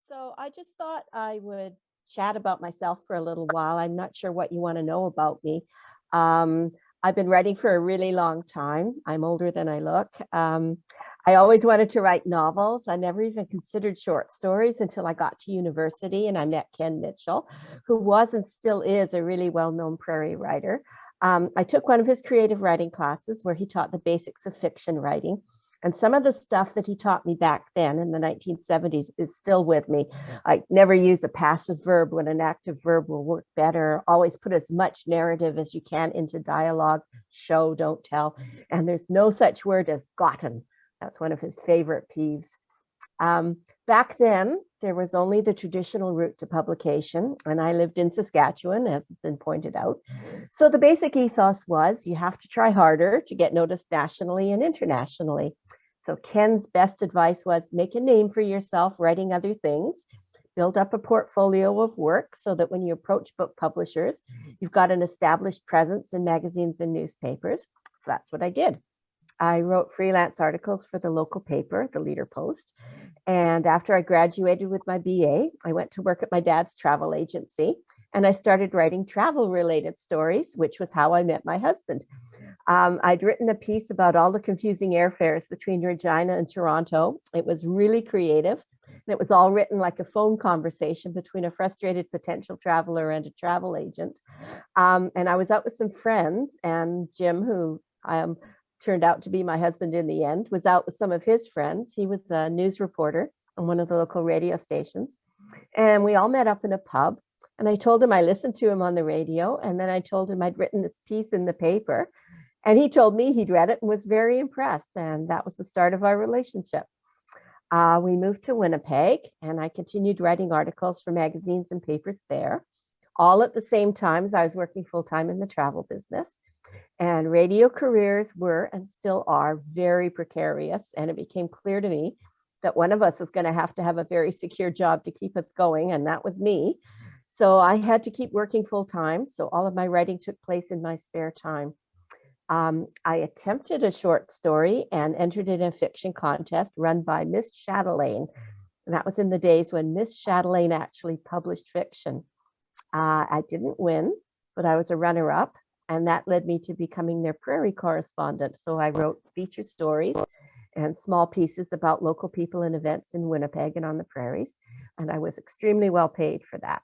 So I just thought I would chat about myself for a little while. I'm not sure what you want to know about me. Um, I've been writing for a really long time. I'm older than I look. I always wanted to write novels. I never even considered short stories until I got to university and I met Ken Mitchell, who was and still is a really well-known prairie writer. I took one of his creative writing classes where he taught the basics of fiction writing. And some of the stuff that he taught me back then in the 1970s is still with me. I never use a passive verb when an active verb will work better. Always put as much narrative as you can into dialogue, show, don't tell. And there's no such word as gotten. That's one of his favorite peeves. Back then, there was only the traditional route to publication, and I lived in Saskatchewan, as has been pointed out. So the basic ethos was you have to try harder to get noticed nationally and internationally. So Ken's best advice was make a name for yourself writing other things, build up a portfolio of work so that when you approach book publishers, you've got an established presence in magazines and newspapers. So that's what I did. I wrote freelance articles for the local paper, the Leader Post. And after I graduated with my BA, I went to work at my dad's travel agency and I started writing travel related stories, which was how I met my husband. I'd written a piece about all the confusing airfares between Regina and Toronto. It was really creative. And it was all written like a phone conversation between a frustrated potential traveler and a travel agent. And I was out with some friends, and Jim, who turned out to be my husband in the end, was out with some of his friends. He was a news reporter on one of the local radio stations. And we all met up in a pub. And I told him I listened to him on the radio. And then I told him I'd written this piece in the paper. And he told me he'd read it and was very impressed. And that was the start of our relationship. We moved to Winnipeg and I continued writing articles for magazines and papers there, all at the same time as I was working full-time in the travel business. And radio careers were and still are very precarious. And it became clear to me that one of us was going to have a very secure job to keep us going. And that was me. So I had to keep working full time. So all of my writing took place in my spare time. I attempted a short story and entered in a fiction contest run by Miss Chatelaine. And that was in the days when Miss Chatelaine actually published fiction. I didn't win, but I was a runner-up. And that led me to becoming their prairie correspondent. So I wrote feature stories and small pieces about local people and events in Winnipeg and on the prairies. And I was extremely well paid for that.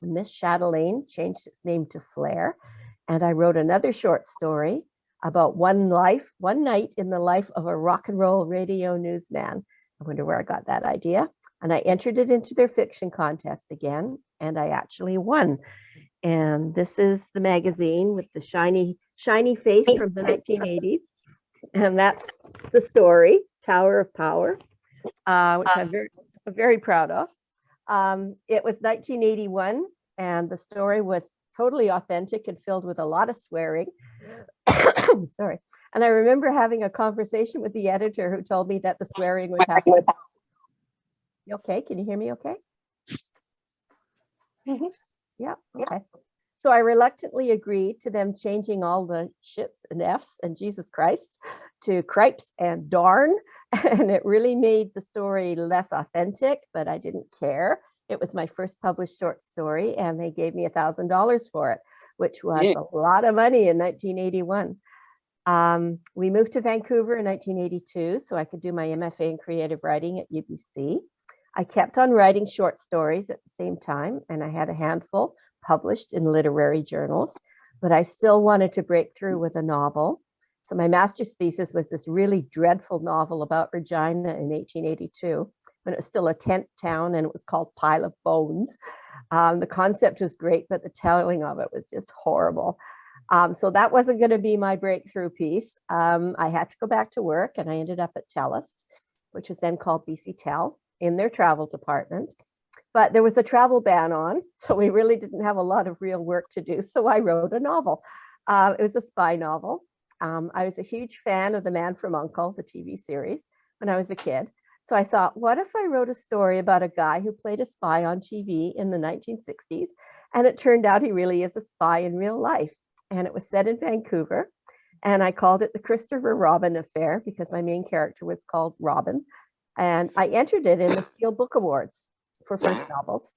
Miss Chatelaine changed its name to Flair. And I wrote another short story about one night in the life of a rock and roll radio newsman. I wonder where I got that idea. And I entered it into their fiction contest again, and I actually won. And this is the magazine with the shiny face from the 1980s. And that's the story, Tower of Power, which I'm very proud of. It was 1981, and the story was totally authentic and filled with a lot of swearing. Sorry. And I remember having a conversation with the editor who told me that the swearing would have to... You okay? Can you hear me okay? Yeah, okay. So I reluctantly agreed to them changing all the shits and Fs and Jesus Christ to cripes and darn. And it really made the story less authentic, but I didn't care. It was my first published short story, and they gave me $1,000 for it, which was a lot of money in 1981. We moved to Vancouver in 1982 so I could do my MFA in creative writing at UBC. I kept on writing short stories at the same time, and I had a handful published in literary journals, but I still wanted to break through with a novel. So my master's thesis was this really dreadful novel about Regina in 1882, when it was still a tent town, and it was called Pile of Bones. The concept was great, but the telling of it was just horrible. So that wasn't going to be my breakthrough piece. I had to go back to work, and I ended up at TELUS, which was then called BC Tel, in their travel department. But there was a travel ban on, so we really didn't have a lot of real work to do. So I wrote a novel. It was a spy novel. I was a huge fan of The Man from U.N.C.L.E., the TV series, when I was a kid. So I thought, what if I wrote a story about a guy who played a spy on TV in the 1960s? And it turned out he really is a spy in real life. And it was set in Vancouver. And I called it the Christopher Robin Affair because my main character was called Robin. And I entered it in the Steel Book Awards. for first novels.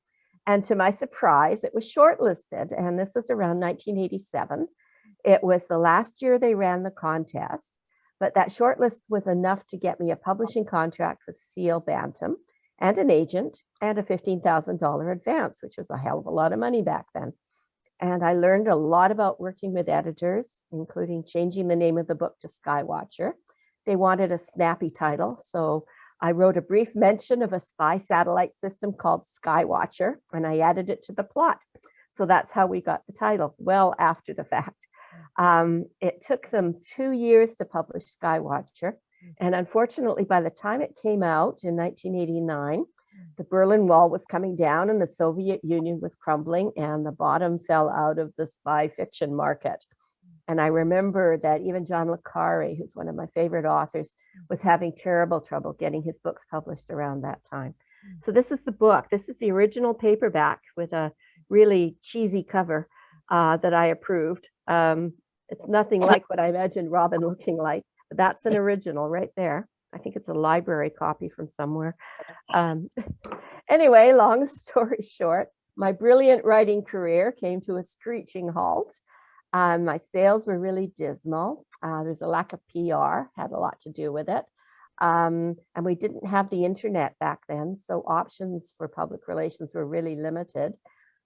And to my surprise, it was shortlisted. And this was around 1987. It was the last year they ran the contest, but that shortlist was enough to get me a publishing contract with C.L. Bantam and an agent and a $15,000 advance, which was a hell of a lot of money back then. And I learned a lot about working with editors, including changing the name of the book to Skywatcher. They wanted a snappy title, so I wrote a brief mention of a spy satellite system called Skywatcher, and I added it to the plot. So that's how we got the title, well after the fact. It took them 2 years to publish Skywatcher. And unfortunately, by the time it came out in 1989, the Berlin Wall was coming down and the Soviet Union was crumbling and the bottom fell out of the spy fiction market. And I remember that even John le Carré, who's one of my favorite authors, was having terrible trouble getting his books published around that time. So this is the book. This is the original paperback with a really cheesy cover that I approved. It's nothing like what I imagined Robin looking like, but that's an original right there. I think it's a library copy from somewhere. Anyway, long story short, my brilliant writing career came to a screeching halt. My sales were really dismal. There's a lack of PR, had a lot to do with it. And we didn't have the internet back then, so options for public relations were really limited.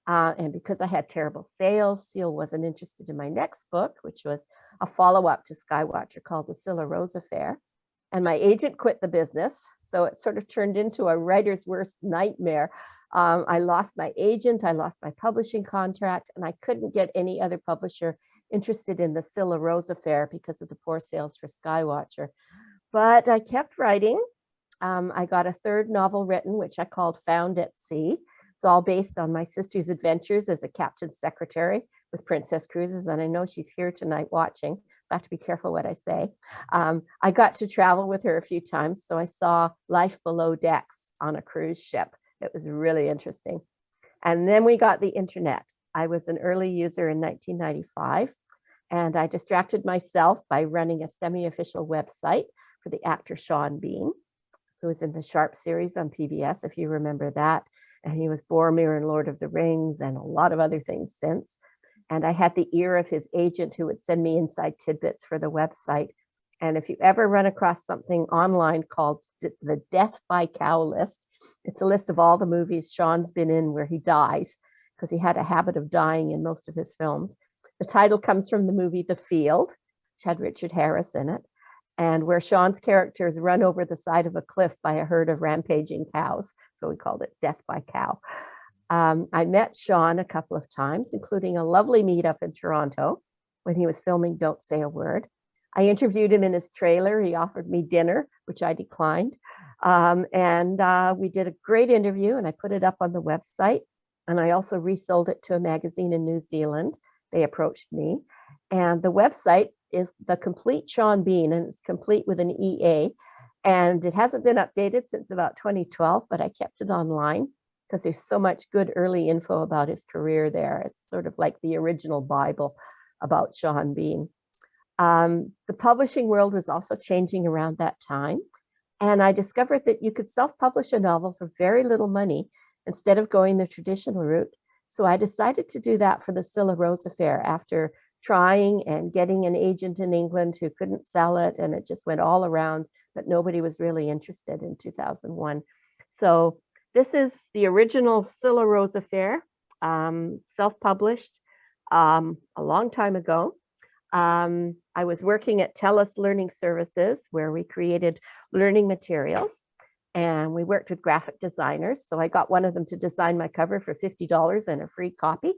And because I had terrible sales, Seal wasn't interested in my next book, which was a follow-up to Skywatcher called The Scylla Rose Affair. And my agent quit the business, so it sort of turned into a writer's worst nightmare. I lost my agent, I lost my publishing contract, and I couldn't get any other publisher interested in The Scylla Rose Affair because of the poor sales for Skywatcher. But I kept writing. I got a third novel written, which I called Found at Sea. It's all based on my sister's adventures as a captain's secretary with Princess Cruises, and I know she's here tonight watching, so I have to be careful what I say. I got to travel with her a few times, so I saw life below decks on a cruise ship. It was really interesting. And then we got the internet. I was an early user in 1995, and I distracted myself by running a semi-official website for the actor Sean Bean, who was in the Sharp series on PBS, if you remember that. And he was Boromir in Lord of the Rings and a lot of other things since. And I had the ear of his agent who would send me inside tidbits for the website. And if you ever run across something online called the Death by Cow list, it's a list of all the movies Sean's been in where he dies, because he had a habit of dying in most of his films. The title comes from the movie The Field, which had Richard Harris in it, and where Sean's character is run over the side of a cliff by a herd of rampaging cows. So we called it Death by Cow. I met Sean a couple of times, including a lovely meetup in Toronto when he was filming Don't Say a Word. I interviewed him in his trailer. He offered me dinner, which I declined. We did a great interview, and I put it up on the website. And I also resold it to a magazine in New Zealand. They approached me. And the website is The Complete Sean Bean, and it's complete with an EA. And it hasn't been updated since about 2012, but I kept it online because there's so much good early info about his career there. It's sort of like the original Bible about Sean Bean. The publishing world was also changing around that time. And I discovered that you could self-publish a novel for very little money instead of going the traditional route. So I decided to do that for The Scylla Rose Affair after trying and getting an agent in England who couldn't sell it, and it just went all around, but nobody was really interested in 2001. So this is the original Scylla Rose Affair, self-published a long time ago. I was working at TELUS Learning Services, where we created learning materials, and we worked with graphic designers. So I got one of them to design my cover for $50 and a free copy.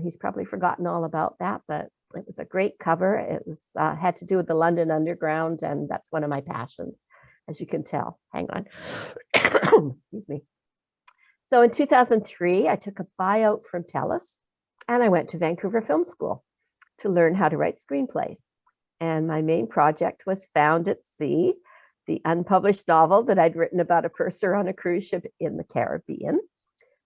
He's probably forgotten all about that, but it was a great cover. It was had to do with the London Underground, and that's one of my passions, as you can tell. Hang on. Excuse me. So in 2003, I took a buyout from TELUS, and I went to Vancouver Film School to learn how to write screenplays. And my main project was Found at Sea, the unpublished novel that I'd written about a purser on a cruise ship in the Caribbean.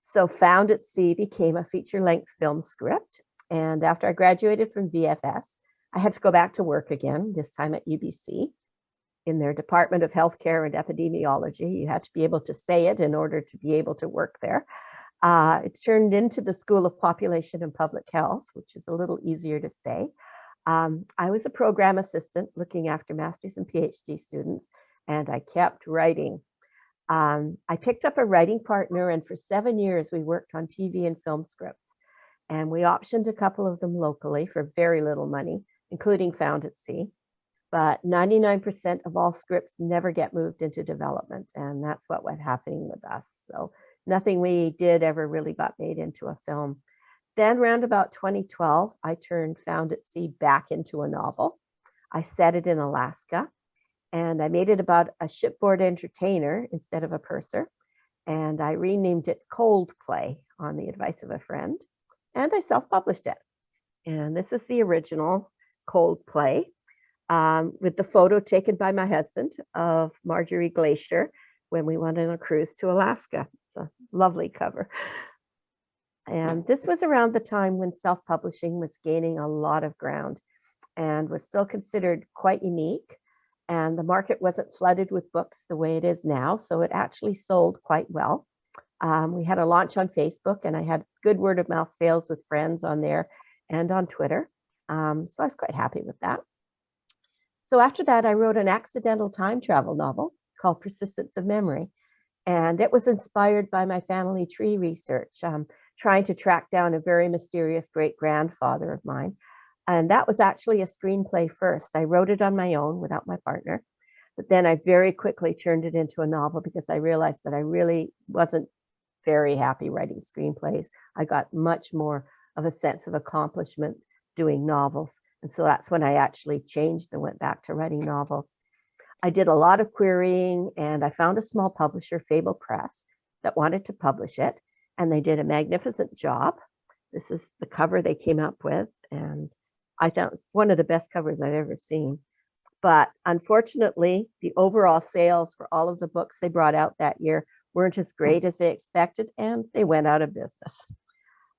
So Found at Sea became a feature-length film script. And after I graduated from VFS, I had to go back to work again, this time at UBC. in their Department of Healthcare and Epidemiology. You had to be able to say it in order to be able to work there. It turned into the School of Population and Public Health, which is a little easier to say. I was a program assistant looking after master's and PhD students, and I kept writing. I picked up a writing partner, and for 7 years, we worked on TV and film scripts. And we optioned a couple of them locally for very little money, including Found at Sea. But 99% of all scripts never get moved into development, and that's what was happening with us. So nothing we did ever really got made into a film. Then around about 2012, I turned Found at Sea back into a novel. I set it in Alaska, and I made it about a shipboard entertainer instead of a purser. And I renamed it Cold Play on the advice of a friend. And I self-published it. And this is the original Cold Play with the photo taken by my husband of Marjorie Glacier when we went on a cruise to Alaska. It's a lovely cover. And this was around the time when self-publishing was gaining a lot of ground and was still considered quite unique. And the market wasn't flooded with books the way it is now. So it actually sold quite well. We had a launch on Facebook, and I had good word of mouth sales with friends on there and on Twitter. So I was quite happy with that. So after that, I wrote an accidental time travel novel called Persistence of Memory. And it was inspired by my family tree research, trying to track down a very mysterious great-grandfather of mine. And that was actually a screenplay first. I wrote it on my own without my partner. But then I very quickly turned it into a novel because I realized that I really wasn't very happy writing screenplays. I got much more of a sense of accomplishment doing novels. And so that's when I actually changed and went back to writing novels. I did a lot of querying, and I found a small publisher, Fable Press, that wanted to publish it. And they did a magnificent job. This is the cover they came up with. And I thought it was one of the best covers I've ever seen. But unfortunately, the overall sales for all of the books they brought out that year weren't as great as they expected, and they went out of business.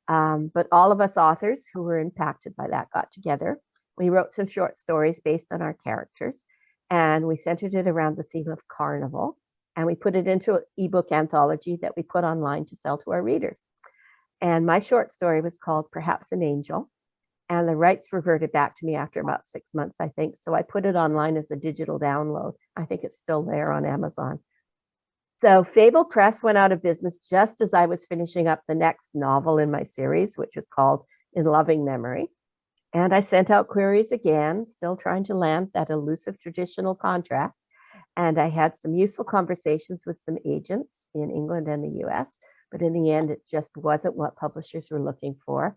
But all of us authors who were impacted by that got together. We wrote some short stories based on our characters, and we centered it around the theme of carnival, and we put it into an ebook anthology that we put online to sell to our readers. And my short story was called Perhaps an Angel, and the rights reverted back to me after about 6 months, I think. So I put it online as a digital download. I think it's still there on Amazon. So Fable Press went out of business just as I was finishing up the next novel in my series, which was called In Loving Memory. And I sent out queries again, still trying to land that elusive traditional contract. And I had some useful conversations with some agents in England and the US, but in the end, it just wasn't what publishers were looking for.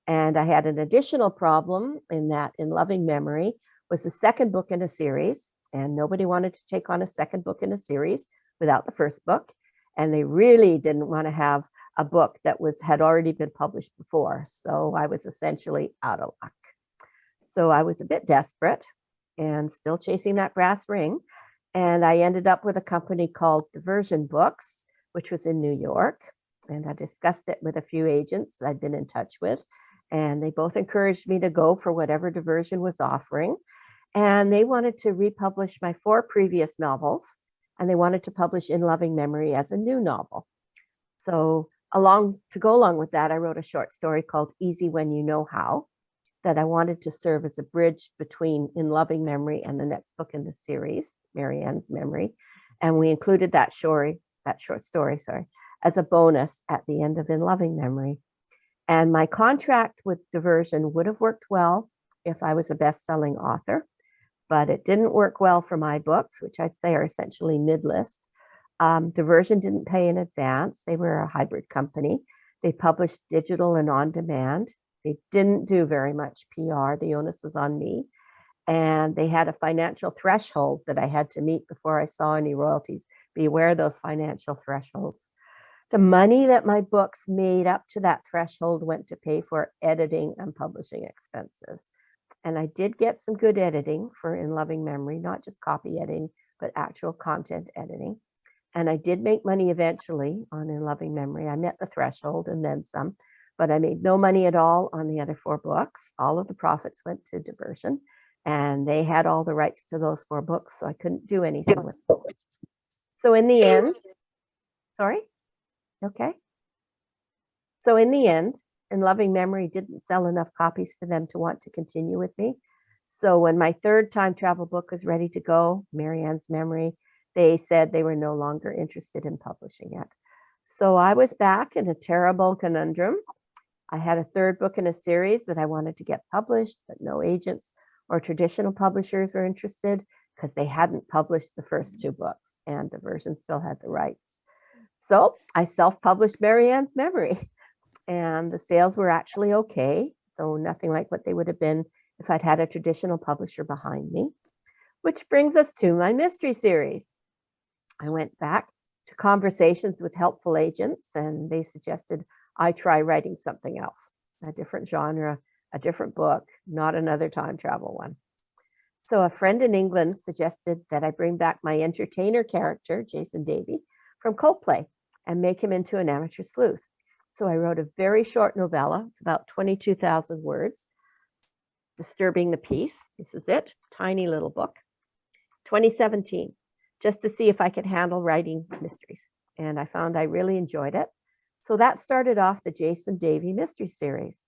And I had an additional problem in that In Loving Memory was the second book in a series, and nobody wanted to take on a second book in a series without the first book. And they really didn't want to have a book that had already been published before. So I was essentially out of luck. So I was a bit desperate and still chasing that brass ring. And I ended up with a company called Diversion Books, which was in New York. And I discussed it with a few agents I'd been in touch with. And they both encouraged me to go for whatever Diversion was offering. And they wanted to republish my 4 previous novels. And they wanted to publish In Loving Memory as a new novel. So to go along with that, I wrote a short story called Easy When You Know How, that I wanted to serve as a bridge between In Loving Memory and the next book in the series, Marianne's Memory. And we included that short story, as a bonus at the end of In Loving Memory. And my contract with Diversion would have worked well if I was a best-selling author, but it didn't work well for my books, which I'd say are essentially mid-list. Diversion didn't pay in advance. They were a hybrid company. They published digital and on demand. They didn't do very much PR. The onus was on me. And they had a financial threshold that I had to meet before I saw any royalties. Be aware of those financial thresholds. The money that my books made up to that threshold went to pay for editing and publishing expenses. And I did get some good editing for In Loving Memory, not just copy editing, but actual content editing. And I did make money eventually on In Loving Memory. I met the threshold and then some, but I made no money at all on the other 4 books. All of the profits went to Diversion. and they had all the rights to those 4 books, so I couldn't do anything with them. So in the end, sorry? Okay. So in the end, In Loving Memory didn't sell enough copies for them to want to continue with me. So when my 3rd time travel book was ready to go, Marianne's Memory, they said they were no longer interested in publishing it. So I was back in a terrible conundrum. I had a 3rd book in a series that I wanted to get published, but no agents or traditional publishers were interested because they hadn't published the first 2 books and the version still had the rights. So I self-published Marianne's Memory, and the sales were actually okay, though nothing like what they would have been if I'd had a traditional publisher behind me. Which brings us to my mystery series. I went back to conversations with helpful agents, and they suggested I try writing something else, a different genre, a different book, not another time travel one. So a friend in England suggested that I bring back my entertainer character, Jason Davy, from Coldplay and make him into an amateur sleuth. So I wrote a very short novella. It's about 22,000 words, Disturbing the Peace. This is it, tiny little book. 2017, just to see if I could handle writing mysteries. And I found I really enjoyed it. So that started off the Jason Davy mystery series.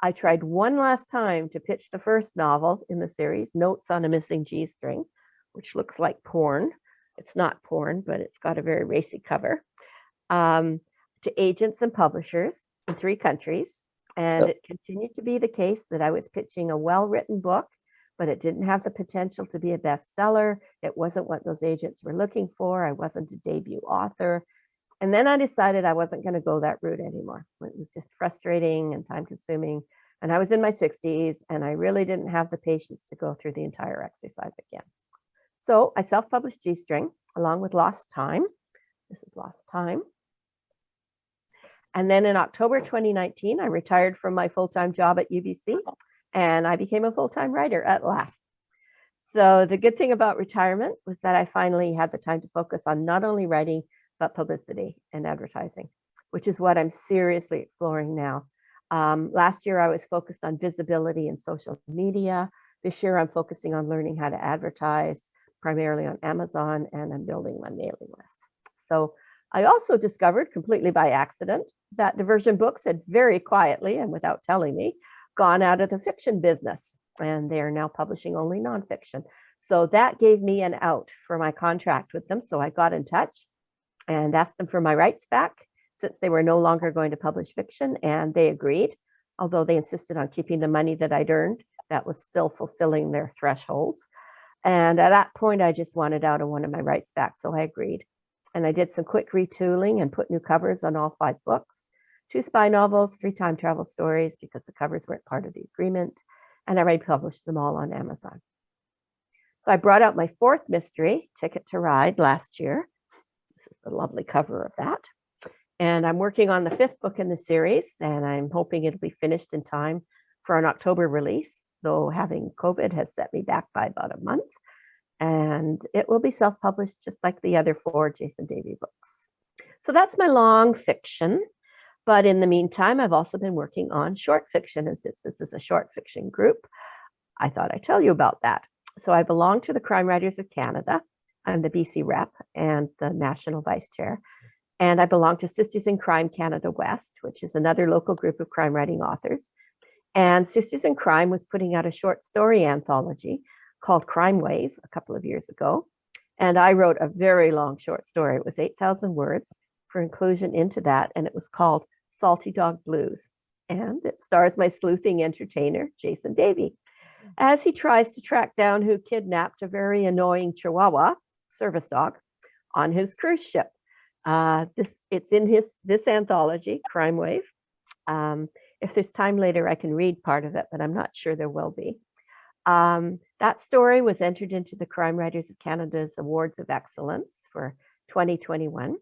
I tried one last time to pitch the first novel in the series, Notes on a Missing G-String, which looks like porn. It's not porn, but it's got a very racy cover, to agents and publishers in 3 countries. And it continued to be the case that I was pitching a well-written book, but it didn't have the potential to be a bestseller. It wasn't what those agents were looking for. I wasn't a debut author. And then I decided I wasn't going to go that route anymore. It was just frustrating and time consuming. And I was in my 60s and I really didn't have the patience to go through the entire exercise again. So I self-published G-String along with Lost Time. This is Lost Time. And then in October 2019, I retired from my full-time job at UBC and I became a full-time writer at last. So the good thing about retirement was that I finally had the time to focus on not only writing, but publicity and advertising, which is what I'm seriously exploring now. Last year, I was focused on visibility and social media. This year, I'm focusing on learning how to advertise, primarily on Amazon, and I'm building my mailing list. So I also discovered, completely by accident, that Diversion Books had very quietly and without telling me gone out of the fiction business, and they are now publishing only nonfiction. So that gave me an out for my contract with them. So I got in touch and asked them for my rights back since they were no longer going to publish fiction, and they agreed, although they insisted on keeping the money that I'd earned. That was still fulfilling their thresholds. And at that point, I just wanted out of one of my rights back, so I agreed. And I did some quick retooling and put new covers on all 5 books, 2 spy novels, 3 time travel stories, because the covers weren't part of the agreement, and I republished them all on Amazon. So I brought out my 4th mystery, Ticket to Ride, last year. This is the lovely cover of that. And I'm working on the 5th book in the series, and I'm hoping it'll be finished in time for an October release, though having COVID has set me back by about a month. And it will be self-published just like the other 4 Jason Davy books. So that's my long fiction. But in the meantime, I've also been working on short fiction. And since this is a short fiction group, I thought I'd tell you about that. So I belong to the Crime Writers of Canada. I'm the BC rep and the national vice chair. And I belong to Sisters in Crime Canada West, which is another local group of crime writing authors. And Sisters in Crime was putting out a short story anthology called Crime Wave a couple of years ago. And I wrote a very long short story. It was 8,000 words for inclusion into that. And it was called Salty Dog Blues. And it stars my sleuthing entertainer, Jason Davy, as he tries to track down who kidnapped a very annoying Chihuahua service dog on his cruise ship. It's in this anthology, Crime Wave. If there's time later, I can read part of it, but I'm not sure there will be. That story was entered into the Crime Writers of Canada's Awards of Excellence for 2021.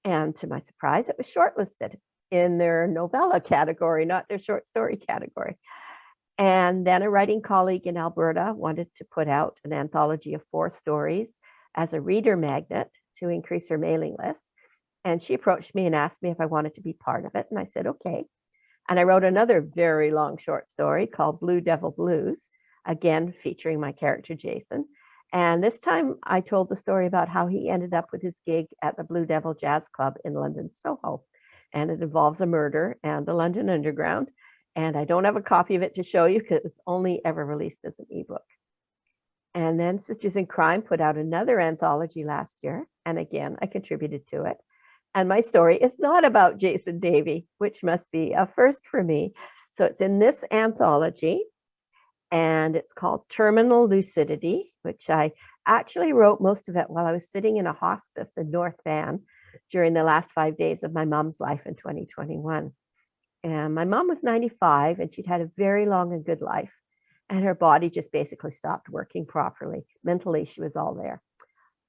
And to my surprise, it was shortlisted in their novella category, not their short story category. And then a writing colleague in Alberta wanted to put out an anthology of 4 stories as a reader magnet to increase her mailing list. And she approached me and asked me if I wanted to be part of it. And I said, okay. And I wrote another very long short story called Blue Devil Blues again, featuring my character, Jason. And this time I told the story about how he ended up with his gig at the Blue Devil Jazz Club in London, Soho. And it involves a murder and the London Underground. And I don't have a copy of it to show you because it was only ever released as an ebook. And then Sisters in Crime put out another anthology last year. And again, I contributed to it. And my story is not about Jason Davey, which must be a first for me. So it's in this anthology, and it's called Terminal Lucidity, which I actually wrote most of it while I was sitting in a hospice in North Van during the last 5 days of my mom's life in 2021. And my mom was 95, and she'd had a very long and good life. And her body just basically stopped working properly. Mentally, she was all there.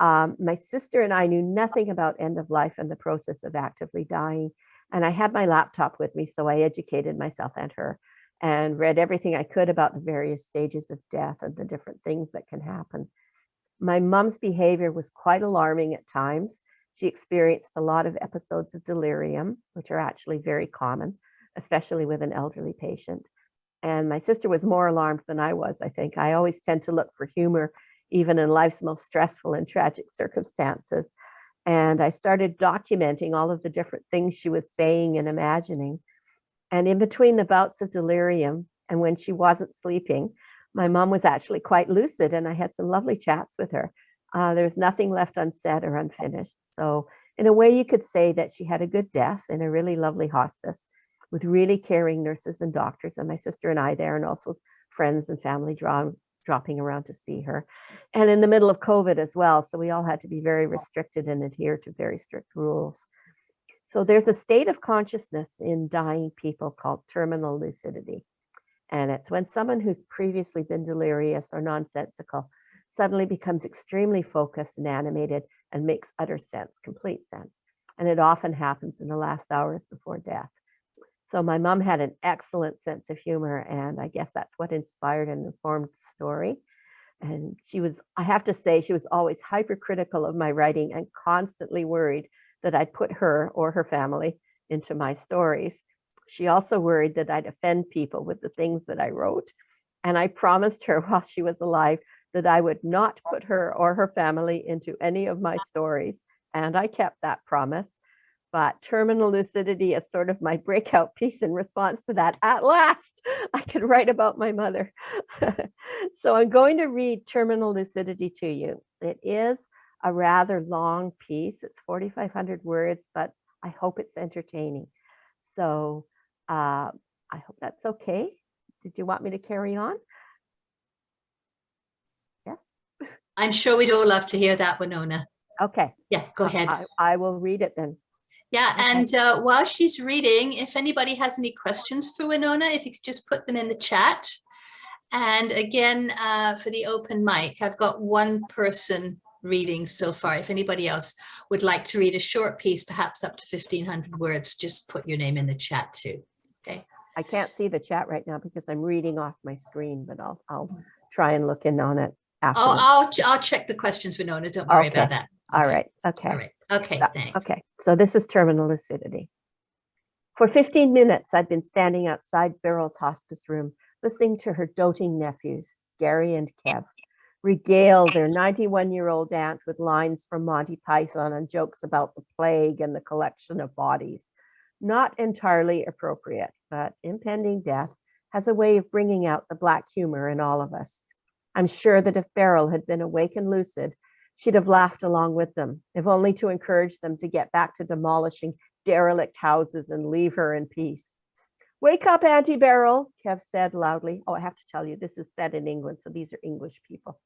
My sister and I knew nothing about end of life and the process of actively dying. And I had my laptop with me, so I educated myself and her and read everything I could about the various stages of death and the different things that can happen. My mom's behavior was quite alarming at times. She experienced a lot of episodes of delirium, which are actually very common, especially with an elderly patient. And my sister was more alarmed than I was, I think. I always tend to look for humor, even in life's most stressful and tragic circumstances. And I started documenting all of the different things she was saying and imagining. And in between the bouts of delirium and when she wasn't sleeping, my mom was actually quite lucid, and I had some lovely chats with her. There was nothing left unsaid or unfinished. So in a way, you could say that she had a good death in a really lovely hospice with really caring nurses and doctors, and my sister and I there, and also friends and family dropping around to see her. And in the middle of COVID as well, so we all had to be very restricted and adhere to very strict rules. So there's a state of consciousness in dying people called terminal lucidity. And it's when someone who's previously been delirious or nonsensical suddenly becomes extremely focused and animated and makes utter sense, complete sense. And it often happens in the last hours before death. So my mom had an excellent sense of humor, and I guess that's what inspired and informed the story. And she was, I have to say, she was always hypercritical of my writing and constantly worried that I'd put her or her family into my stories. She also worried that I'd offend people with the things that I wrote. And I promised her while she was alive that I would not put her or her family into any of my stories. And I kept that promise. But terminal lucidity is sort of my breakout piece in response to that. At last, I could write about my mother. So I'm going to read Terminal Lucidity to you. It is a rather long piece. It's 4,500 words, but I hope it's entertaining. So I hope that's okay. Did you want me to carry on? Yes? I'm sure we'd all love to hear that, Winona. Okay. Yeah, go ahead. I will read it then. Yeah, Okay. and while she's reading, if anybody has any questions for Winona, if you could just put them in the chat. And again, for the open mic, I've got one person reading so far. If anybody else would like to read a short piece, perhaps up to 1,500 words, just put your name in the chat too. Okay. I can't see the chat right now because I'm reading off my screen, but I'll try and look in on it afterwards. I'll check the questions, Winona. Don't worry about that. Okay. All right. Okay. All right. Okay. So, thanks. Okay. So this is terminal lucidity. For 15 minutes, I'd been standing outside Beryl's hospice room, listening to her doting nephews, Gary and Kev, regale their 91-year-old aunt with lines from Monty Python and jokes about the plague and the collection of bodies. Not entirely appropriate, but impending death has a way of bringing out the Black humor in all of us. I'm sure that if Beryl had been awake and lucid, she'd have laughed along with them, if only to encourage them to get back to demolishing derelict houses and leave her in peace. Wake up, Auntie Beryl, Kev said loudly. Oh, I have to tell you, this is set in England, so these are English people.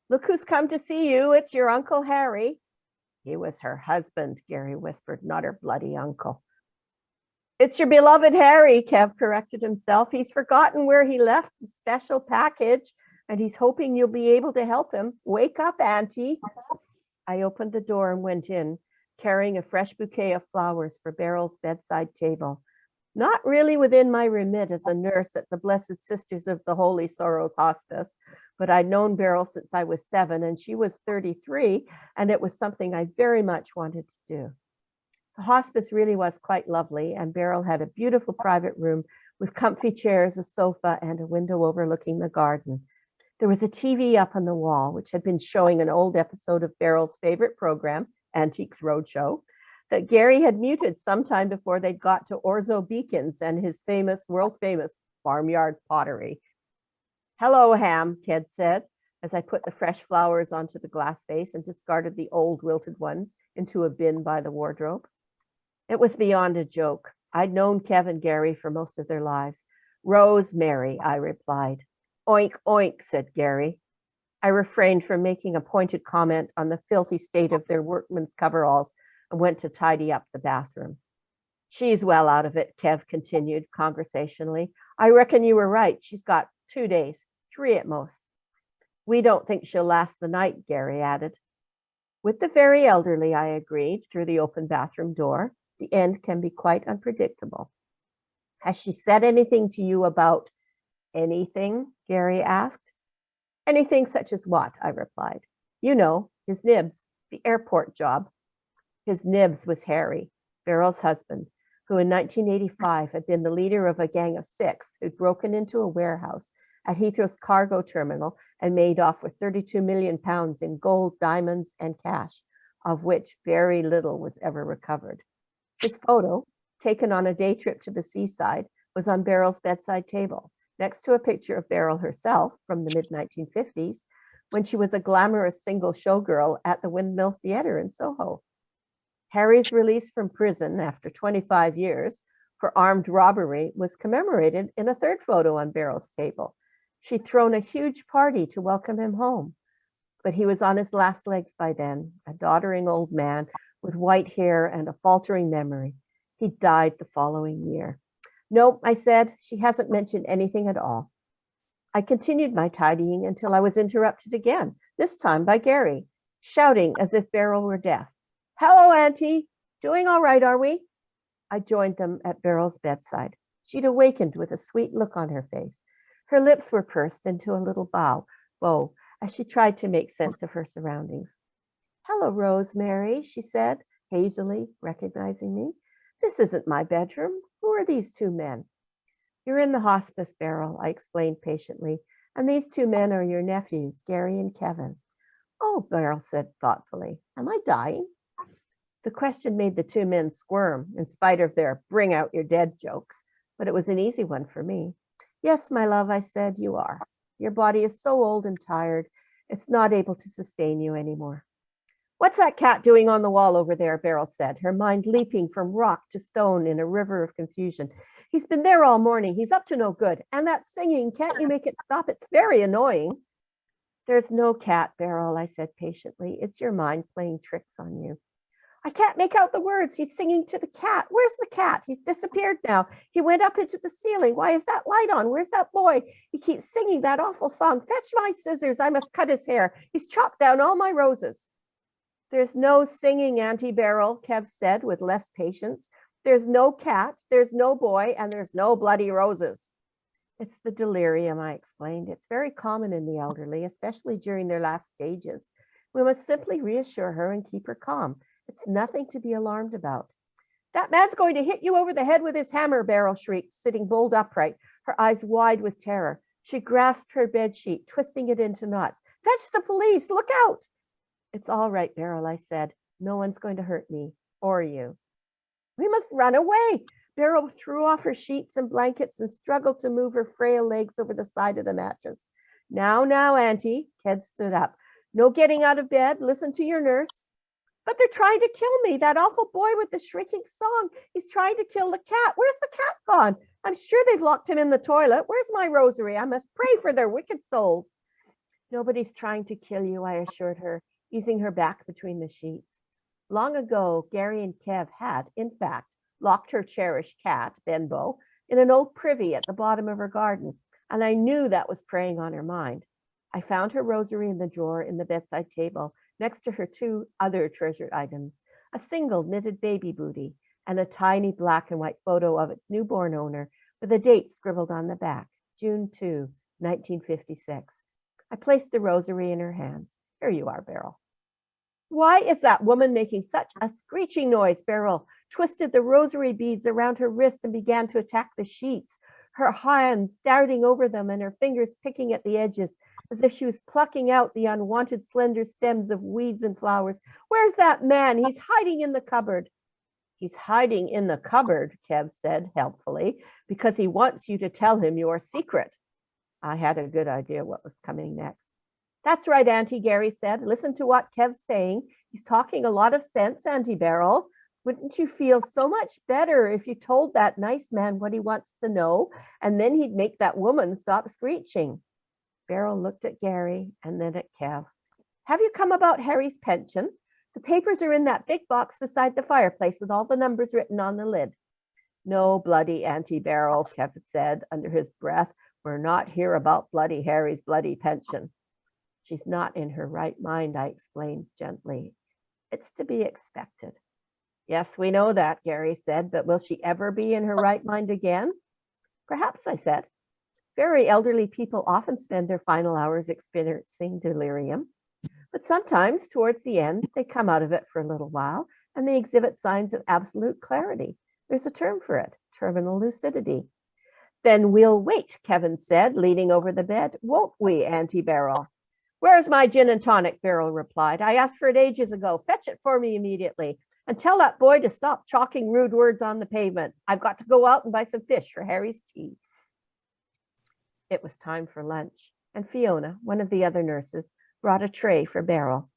Look who's come to see you. It's your Uncle Harry. He was her husband, Gary whispered, not her bloody uncle. It's your beloved Harry, Kev corrected himself. He's forgotten where he left the special package, and he's hoping you'll be able to help him. Wake up, Auntie. I opened the door and went in, carrying a fresh bouquet of flowers for Beryl's bedside table. Not really within my remit as a nurse at the Blessed Sisters of the Holy Sorrows Hospice, but I'd known Beryl since I was 7 and she was 33, and it was something I very much wanted to do. The hospice really was quite lovely, and Beryl had a beautiful private room with comfy chairs, a sofa, and a window overlooking the garden. There was a TV up on the wall, which had been showing an old episode of Beryl's favorite program, Antiques Roadshow, that Gary had muted sometime before they'd got to Orzo Beacons and his world famous farmyard pottery. Hello, Ham, Ked said, as I put the fresh flowers onto the glass vase and discarded the old wilted ones into a bin by the wardrobe. It was beyond a joke. I'd known Kev and Gary for most of their lives. Rosemary, I replied. Oink, oink, said Gary. I refrained from making a pointed comment on the filthy state of their workman's coveralls and went to tidy up the bathroom. She's well out of it, Kev continued conversationally. I reckon you were right. She's got 2 days, 3 at most. We don't think she'll last the night, Gary added. With the very elderly, I agreed, through the open bathroom door. The end can be quite unpredictable. Has she said anything to you about anything? Gary asked. Anything such as what? I replied. You know, his nibs, the airport job. His nibs was Harry, Beryl's husband, who in 1985 had been the leader of a gang of 6 who'd broken into a warehouse at Heathrow's cargo terminal and made off with 32 million pounds in gold, diamonds, and cash, of which very little was ever recovered. His photo, taken on a day trip to the seaside, was on Beryl's bedside table, next to a picture of Beryl herself from the mid-1950s, when she was a glamorous single showgirl at the Windmill Theatre in Soho. Harry's release from prison after 25 years for armed robbery was commemorated in a third photo on Beryl's table. She'd thrown a huge party to welcome him home, but he was on his last legs by then, a doddering old man with white hair and a faltering memory. He died the following year. No, I said, she hasn't mentioned anything at all. I continued my tidying until I was interrupted again, this time by Gary, shouting as if Beryl were deaf. Hello, Auntie. Doing all right, are we? I joined them at Beryl's bedside. She'd awakened with a sweet look on her face. Her lips were pursed into a little bow as she tried to make sense of her surroundings. Hello, Rosemary, she said, hazily, recognizing me. This isn't my bedroom. Who are these 2 men? You're in the hospice, Beryl, I explained patiently, and these 2 men are your nephews, Gary and Kevin. Oh, Beryl said thoughtfully, am I dying? The question made the 2 men squirm, in spite of their bring out your dead jokes, but it was an easy one for me. Yes, my love, I said, you are. Your body is so old and tired, it's not able to sustain you anymore. What's that cat doing on the wall over there? Beryl said, her mind leaping from rock to stone in a river of confusion. He's been there all morning. He's up to no good. And that singing, can't you make it stop? It's very annoying. There's no cat, Beryl, I said patiently. It's your mind playing tricks on you. I can't make out the words. He's singing to the cat. Where's the cat? He's disappeared now. He went up into the ceiling. Why is that light on? Where's that boy? He keeps singing that awful song. Fetch my scissors. I must cut his hair. He's chopped down all my roses. There's no singing, Auntie Beryl, Kev said with less patience. There's no cat, there's no boy, and there's no bloody roses. It's the delirium, I explained. It's very common in the elderly, especially during their last stages. We must simply reassure her and keep her calm. It's nothing to be alarmed about. That man's going to hit you over the head with his hammer, Beryl shrieked, sitting bolt upright, her eyes wide with terror. She grasped her bedsheet, twisting it into knots. Fetch the police, look out! It's all right, Beryl, I said. No one's going to hurt me or you. We must run away. Beryl threw off her sheets and blankets and struggled to move her frail legs over the side of the mattress. Now, Auntie, Ked stood up. No getting out of bed. Listen to your nurse. But they're trying to kill me. That awful boy with the shrieking song. He's trying to kill the cat. Where's the cat gone? I'm sure they've locked him in the toilet. Where's my rosary? I must pray for their wicked souls. Nobody's trying to kill you, I assured her, easing her back between the sheets. Long ago, Gary and Kev had, in fact, locked her cherished cat, Benbow, in an old privy at the bottom of her garden, and I knew that was preying on her mind. I found her rosary in the drawer in the bedside table, next to her 2 other treasured items, a single knitted baby booty and a tiny black and white photo of its newborn owner with a date scribbled on the back, June 2, 1956. I placed the rosary in her hands. Here you are, Beryl. Why is that woman making such a screeching noise? Beryl twisted the rosary beads around her wrist and began to attack the sheets, her hands darting over them and her fingers picking at the edges. as if she was plucking out the unwanted slender stems of weeds and flowers. Where's that man? He's hiding in the cupboard. He's hiding in the cupboard, Kev said helpfully, because he wants you to tell him your secret. I had a good idea what was coming next. That's right, Auntie, Gary said. Listen to what Kev's saying. He's talking a lot of sense, Auntie Beryl. Wouldn't you feel so much better if you told that nice man what he wants to know, and then he'd make that woman stop screeching? Beryl looked at Gary and then at Kev. Have you come about Harry's pension? The papers are in that big box beside the fireplace with all the numbers written on the lid. No, bloody Auntie Beryl, Kev said under his breath. We're not here about bloody Harry's bloody pension. She's not in her right mind, I explained gently. It's to be expected. Yes, we know that, Gary said, but will she ever be in her right mind again? Perhaps, I said. Very elderly people often spend their final hours experiencing delirium, but sometimes towards the end, they come out of it for a little while and they exhibit signs of absolute clarity. There's a term for it, terminal lucidity. Then we'll wait, Kevin said, leaning over the bed. Won't we, Auntie Beryl? Where's my gin and tonic? Beryl replied. I asked for it ages ago. Fetch it for me immediately. And tell that boy to stop chalking rude words on the pavement. I've got to go out and buy some fish for Harry's tea. It was time for lunch, and Fiona, one of the other nurses, brought a tray for Beryl.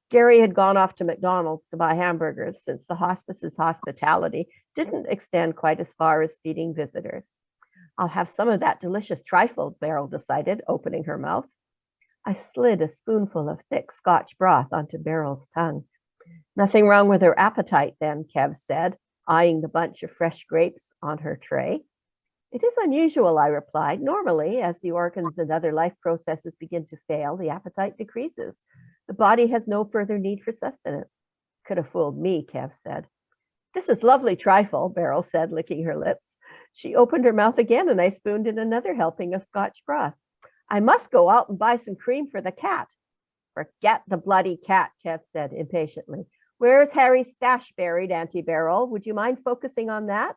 Gary had gone off to McDonald's to buy hamburgers since the hospice's hospitality didn't extend quite as far as feeding visitors. I'll have some of that delicious trifle, Beryl decided, opening her mouth. I slid a spoonful of thick Scotch broth onto Beryl's tongue. Nothing wrong with her appetite then, Kev said, eyeing the bunch of fresh grapes on her tray. It is unusual, I replied. Normally, as the organs and other life processes begin to fail, the appetite decreases. The body has no further need for sustenance. Could have fooled me, Kev said. This is lovely trifle, Beryl said, licking her lips. She opened her mouth again and I spooned in another helping of Scotch broth. I must go out and buy some cream for the cat. Forget the bloody cat, Kev said impatiently. Where's Harry's stash buried, Auntie Beryl? Would you mind focusing on that?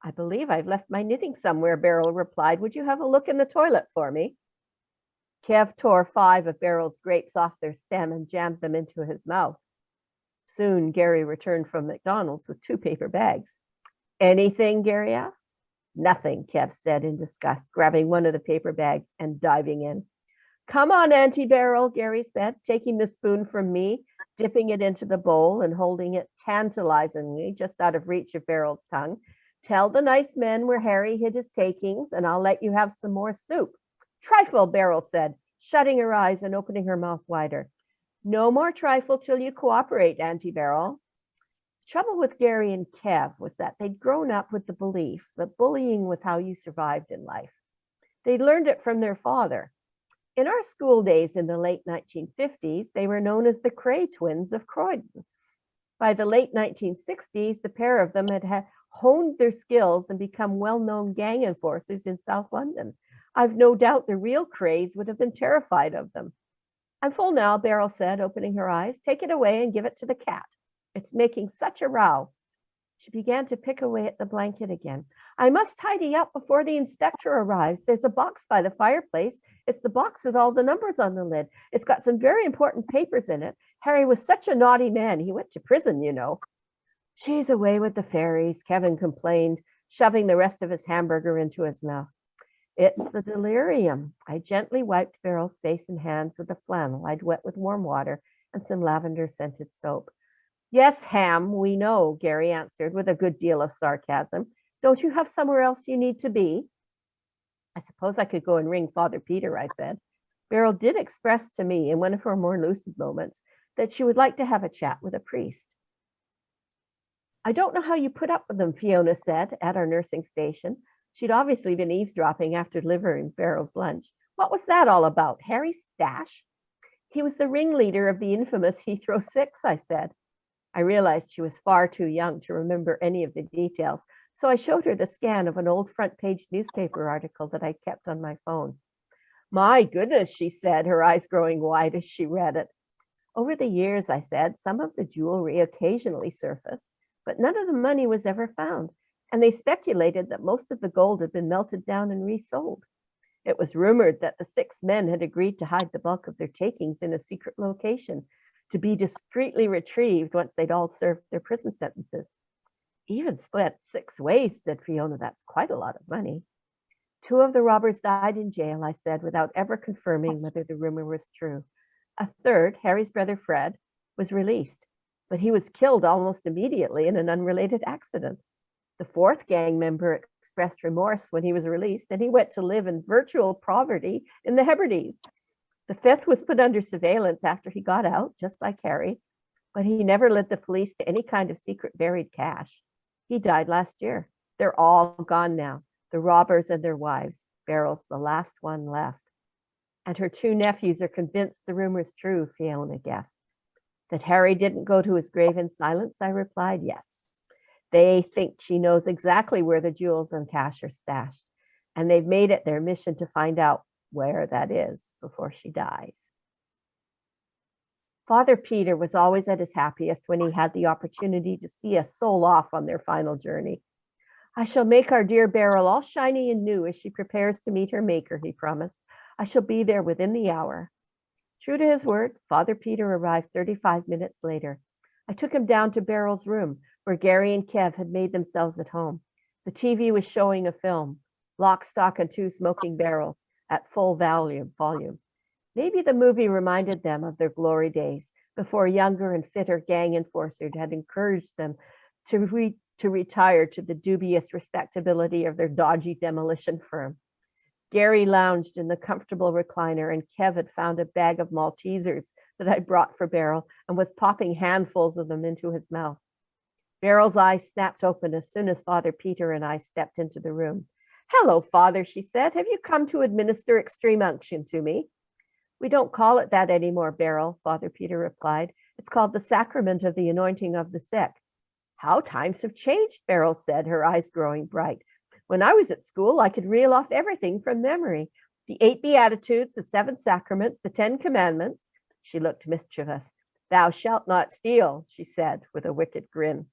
I believe I've left my knitting somewhere, Beryl replied. Would you have a look in the toilet for me? Kev tore 5 of Beryl's grapes off their stem and jammed them into his mouth. Soon, Gary returned from McDonald's with 2 paper bags. Anything, Gary asked. Nothing, Kev said in disgust, grabbing one of the paper bags and diving in. Come on, Auntie Beryl, Gary said, taking the spoon from me, dipping it into the bowl and holding it tantalizingly just out of reach of Beryl's tongue. Tell the nice men where Harry hid his takings, and I'll let you have some more soup. Trifle, Beryl said, shutting her eyes and opening her mouth wider. No more trifle till you cooperate, Auntie Beryl. The trouble with Gary and Kev was that they'd grown up with the belief that bullying was how you survived in life. They'd learned it from their father. In our school days in the late 1950s, they were known as the Cray twins of Croydon. By the late 1960s, the pair of them had honed their skills and become well-known gang enforcers in South London. I've no doubt the real Crays would have been terrified of them. I'm full now, Beryl said, opening her eyes. Take it away and give it to the cat. It's making such a row. She began to pick away at the blanket again. I must tidy up before the inspector arrives. There's a box by the fireplace. It's the box with all the numbers on the lid. It's got some very important papers in it. Harry was such a naughty man. He went to prison, you know. She's away with the fairies, Kevin complained, shoving the rest of his hamburger into his mouth. It's the delirium. I gently wiped Beryl's face and hands with a flannel I'd wet with warm water and some lavender-scented soap. Yes, Ham, we know, Gary answered with a good deal of sarcasm. Don't you have somewhere else you need to be? I suppose I could go and ring Father Peter, I said. Beryl did express to me in one of her more lucid moments that she would like to have a chat with a priest. I don't know how you put up with them, Fiona said at our nursing station. She'd obviously been eavesdropping after delivering Beryl's lunch. What was that all about? Harry's stash? He was the ringleader of the infamous Heathrow 6, I said. I realized she was far too young to remember any of the details, so I showed her the scan of an old front-page newspaper article that I kept on my phone. My goodness, she said, her eyes growing wide as she read it. Over the years, I said, some of the jewelry occasionally surfaced, but none of the money was ever found, and they speculated that most of the gold had been melted down and resold. It was rumored that the 6 men had agreed to hide the bulk of their takings in a secret location to be discreetly retrieved once they'd all served their prison sentences. Even split 6 ways, said Fiona. That's quite a lot of money. 2 of the robbers died in jail, I said, without ever confirming whether the rumor was true. A third, Harry's brother Fred, was released, but he was killed almost immediately in an unrelated accident. The 4th gang member expressed remorse when he was released, and he went to live in virtual poverty in the Hebrides. The 5th was put under surveillance after he got out, just like Harry, but he never led the police to any kind of secret buried cache. He died last year. They're all gone now, the robbers and their wives. Beryl's the last one left. And her 2 nephews are convinced the rumor's true, Fiona guessed. That Harry didn't go to his grave in silence, I replied, yes. They think she knows exactly where the jewels and cash are stashed, and they've made it their mission to find out where that is before she dies. Father Peter was always at his happiest when he had the opportunity to see a soul off on their final journey. I shall make our dear Beryl all shiny and new as she prepares to meet her maker, he promised. I shall be there within the hour. True to his word, Father Peter arrived 35 minutes later. I took him down to Beryl's room, where Gary and Kev had made themselves at home. The TV was showing a film, Lock, Stock, and 2 Smoking Barrels, at full volume. Maybe the movie reminded them of their glory days, before younger and fitter gang enforcers had encouraged them to retire to the dubious respectability of their dodgy demolition firm. Gary lounged in the comfortable recliner, and Kev had found a bag of Maltesers that I brought for Beryl and was popping handfuls of them into his mouth. Beryl's eyes snapped open as soon as Father Peter and I stepped into the room. Hello, Father, she said. Have you come to administer extreme unction to me? We don't call it that anymore, Beryl, Father Peter replied. It's called the sacrament of the anointing of the sick. How times have changed, Beryl said, her eyes growing bright. When I was at school, I could reel off everything from memory. The 8 Beatitudes, the 7 sacraments, the 10 commandments. She looked mischievous. Thou shalt not steal, she said with a wicked grin.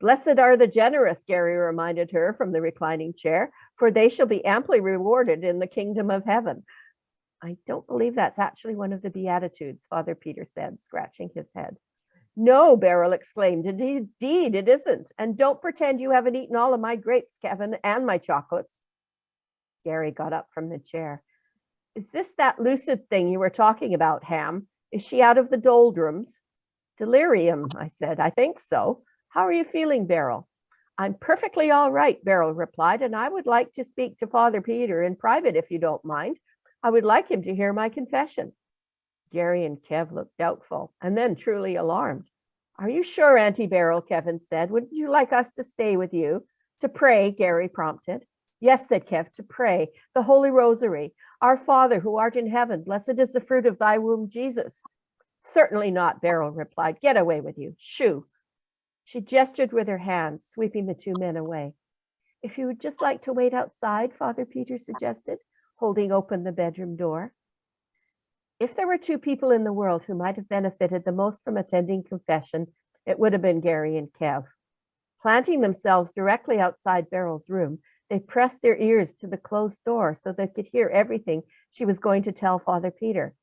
Blessed are the generous, Gary reminded her from the reclining chair, for they shall be amply rewarded in the kingdom of heaven. I don't believe that's actually one of the Beatitudes, Father Peter said, scratching his head. No, Beryl exclaimed. Indeed, it isn't. And don't pretend you haven't eaten all of my grapes, Kevin, and my chocolates. Gary got up from the chair. Is this that lucid thing you were talking about, Ham? Is she out of the doldrums? Delirium, I said. I think so. How are you feeling, Beryl? I'm perfectly all right, Beryl replied, and I would like to speak to Father Peter in private, if you don't mind. I would like him to hear my confession. Gary and Kev looked doubtful and then truly alarmed. Are you sure, Auntie Beryl? Kevin said. Wouldn't you like us to stay with you? To pray, Gary prompted. Yes, said Kev, to pray. The Holy Rosary. Our Father who art in heaven, blessed is the fruit of thy womb, Jesus. Certainly not, Beryl replied. Get away with you. Shoo. She gestured with her hands, sweeping the 2 men away. If you would just like to wait outside, Father Peter suggested, holding open the bedroom door. If there were 2 people in the world who might have benefited the most from attending confession, it would have been Gary and Kev. Planting themselves directly outside Beryl's room, they pressed their ears to the closed door so they could hear everything she was going to tell Father Peter.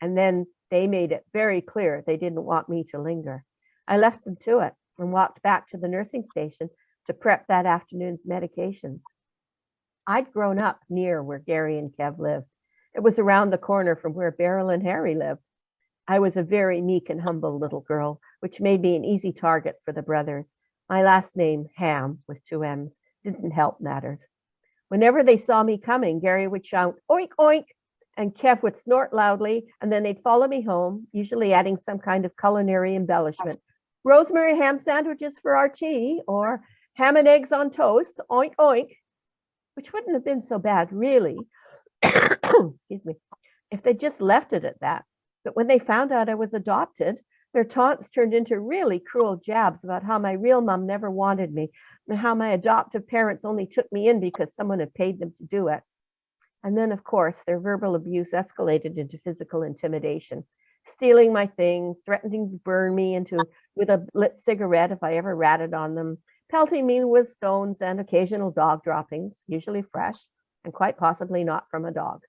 And then they made it very clear they didn't want me to linger. I left them to it and walked back to the nursing station to prep that afternoon's medications. I'd grown up near where Gary and Kev lived. It was around the corner from where Beryl and Harry lived. I was a very meek and humble little girl, which made me an easy target for the brothers. My last name, Ham, with 2 M's, didn't help matters. Whenever they saw me coming, Gary would shout, oink, oink, and Kev would snort loudly, and then they'd follow me home, usually adding some kind of culinary embellishment. Rosemary ham sandwiches for our tea, or ham and eggs on toast, oink, oink, which wouldn't have been so bad, really. Excuse me, if they just left it at that. But when they found out I was adopted, their taunts turned into really cruel jabs about how my real mom never wanted me and how my adoptive parents only took me in because someone had paid them to do it. And then, of course, their verbal abuse escalated into physical intimidation, stealing my things, threatening to burn me with a lit cigarette if I ever ratted on them, pelting me with stones and occasional dog droppings, usually fresh, and quite possibly not from a dog.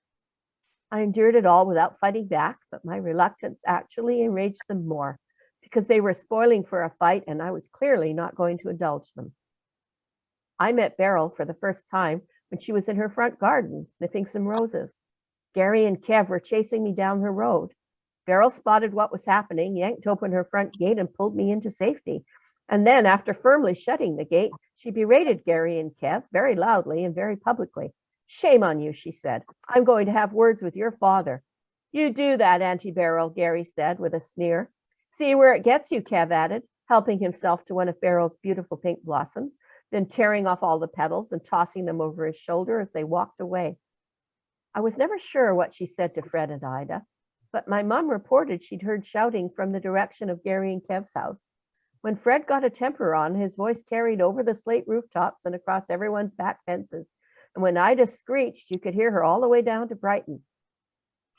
I endured it all without fighting back, but my reluctance actually enraged them more because they were spoiling for a fight and I was clearly not going to indulge them. I met Beryl for the first time when she was in her front garden snipping some roses. Gary and Kev were chasing me down the road. Beryl spotted what was happening, yanked open her front gate and pulled me into safety. And then, after firmly shutting the gate, she berated Gary and Kev very loudly and very publicly. "Shame on you," she said. "I'm going to have words with your father." "You do that, Auntie Beryl," Gary said with a sneer. "See where it gets you," Kev added, helping himself to one of Beryl's beautiful pink blossoms, then tearing off all the petals and tossing them over his shoulder as they walked away. I was never sure what she said to Fred and Ida, but my mom reported she'd heard shouting from the direction of Gary and Kev's house. When Fred got a temper on, his voice carried over the slate rooftops and across everyone's back fences. And when Ida screeched, you could hear her all the way down to Brighton.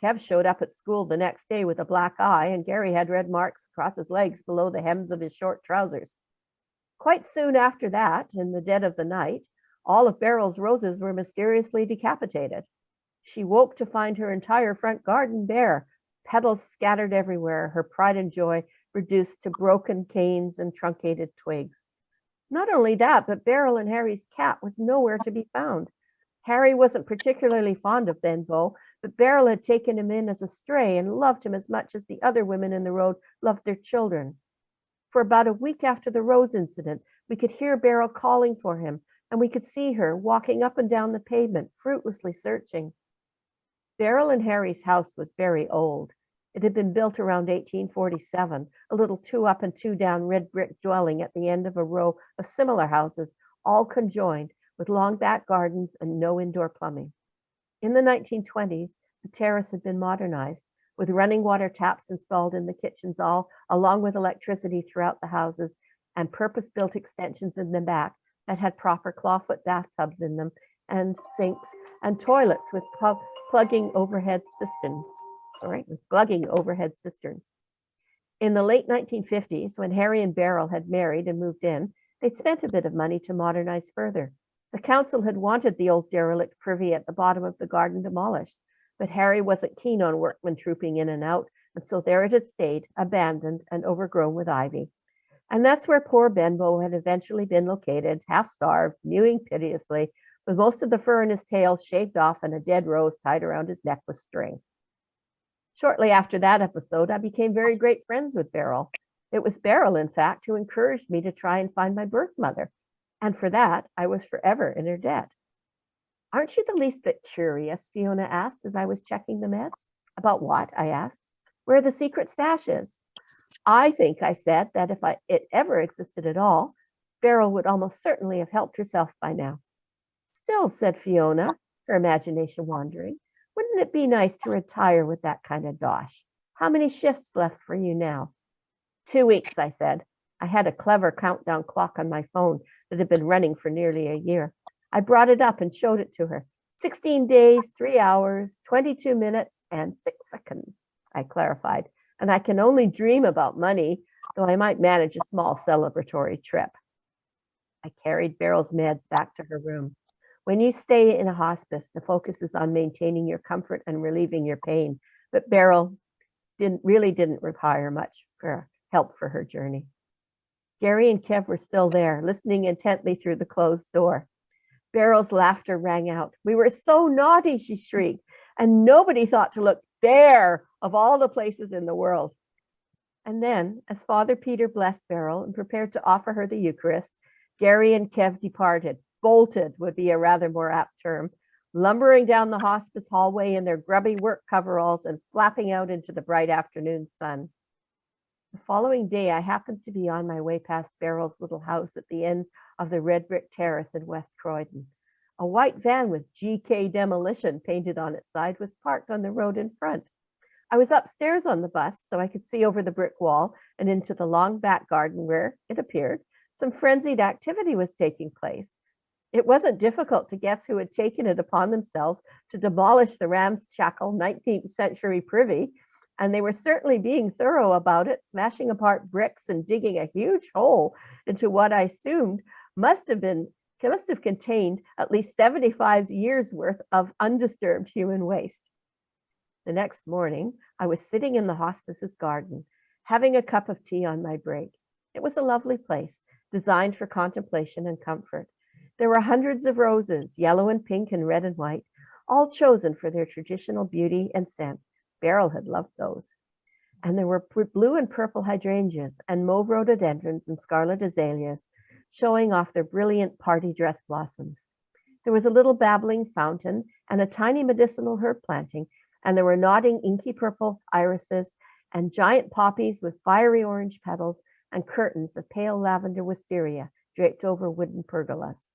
Kev showed up at school the next day with a black eye, and Gary had red marks across his legs below the hems of his short trousers. Quite soon after that, in the dead of the night, all of Beryl's roses were mysteriously decapitated. She woke to find her entire front garden bare, petals scattered everywhere, her pride and joy reduced to broken canes and truncated twigs. Not only that, but Beryl and Harry's cat was nowhere to be found. Harry wasn't particularly fond of Benbow, but Beryl had taken him in as a stray and loved him as much as the other women in the road loved their children. For about a week after the rose incident, we could hear Beryl calling for him, and we could see her walking up and down the pavement, fruitlessly searching. Beryl and Harry's house was very old. It had been built around 1847, a little 2 up and 2 down red brick dwelling at the end of a row of similar houses, all conjoined, with long back gardens and no indoor plumbing. In the 1920s, the terrace had been modernized, with running water taps installed in the kitchens along with electricity throughout the houses, and purpose-built extensions in the back that had proper clawfoot bathtubs in them, and sinks, and toilets with glugging overhead cisterns. In the late 1950s, when Harry and Beryl had married and moved in, they'd spent a bit of money to modernize further. The council had wanted the old derelict privy at the bottom of the garden demolished, but Harry wasn't keen on workmen trooping in and out, and so there it had stayed, abandoned and overgrown with ivy. And that's where poor Benbow had eventually been located, half-starved, mewing piteously, with most of the fur in his tail shaved off and a dead rose tied around his neck with string. Shortly after that episode, I became very great friends with Beryl. It was Beryl, in fact, who encouraged me to try and find my birth mother, and for that, I was forever in her debt. "Aren't you the least bit curious?" Fiona asked as I was checking the meds. "About what?" I asked. "Where the secret stash is." "I think," I said, "that if it ever existed at all, Beryl would almost certainly have helped herself by now." "Still," said Fiona, her imagination wandering, "wouldn't it be nice to retire with that kind of dosh? How many shifts left for you now?" 2 weeks, I said. I had a clever countdown clock on my phone that had been running for nearly a year. I brought it up and showed it to her. 16 days, 3 hours, 22 minutes, and 6 seconds, I clarified. And I can only dream about money, though I might manage a small celebratory trip. I carried Beryl's meds back to her room. When you stay in a hospice, the focus is on maintaining your comfort and relieving your pain. But Beryl didn't require much help for her journey. Gary and Kev were still there, listening intently through the closed door. Beryl's laughter rang out. "We were so naughty," she shrieked, "and nobody thought to look there of all the places in the world." And then, as Father Peter blessed Beryl and prepared to offer her the Eucharist, Gary and Kev departed. Bolted would be a rather more apt term, lumbering down the hospice hallway in their grubby work coveralls and flapping out into the bright afternoon sun. The following day, I happened to be on my way past Beryl's little house at the end of the red brick terrace in West Croydon. A white van with GK Demolition painted on its side was parked on the road in front. I was upstairs on the bus, so I could see over the brick wall and into the long back garden where, it appeared, some frenzied activity was taking place. It wasn't difficult to guess who had taken it upon themselves to demolish the ramshackle 19th century privy, and they were certainly being thorough about it, smashing apart bricks and digging a huge hole into what I assumed must have been It must have contained at least 75 years worth of undisturbed human waste. The next morning, I was sitting in the hospice's garden, having a cup of tea on my break. It was a lovely place, designed for contemplation and comfort. There were hundreds of roses, yellow and pink and red and white, all chosen for their traditional beauty and scent. Beryl had loved those. And there were blue and purple hydrangeas and mauve rhododendrons and scarlet azaleas, showing off their brilliant party dress blossoms. There was a little babbling fountain and a tiny medicinal herb planting, and there were nodding inky purple irises and giant poppies with fiery orange petals and curtains of pale lavender wisteria draped over wooden pergolas.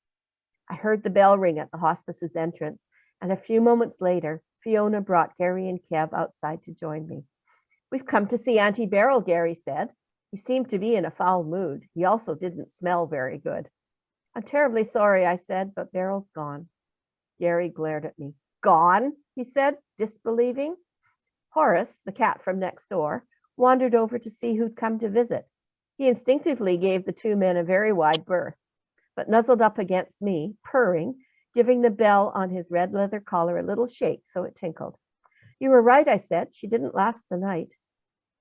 I heard the bell ring at the hospice's entrance, and a few moments later, Fiona brought Gary and Kev outside to join me. "We've come to see Auntie Beryl," Gary said. He seemed to be in a foul mood. He also didn't smell very good. "I'm terribly sorry," I said, "but Beryl's gone." Gary glared at me. "Gone?" he said, disbelieving. Horace, the cat from next door, wandered over to see who'd come to visit. He instinctively gave the two men a very wide berth, but nuzzled up against me, purring, giving the bell on his red leather collar a little shake so it tinkled. "You were right," I said. "She didn't last the night."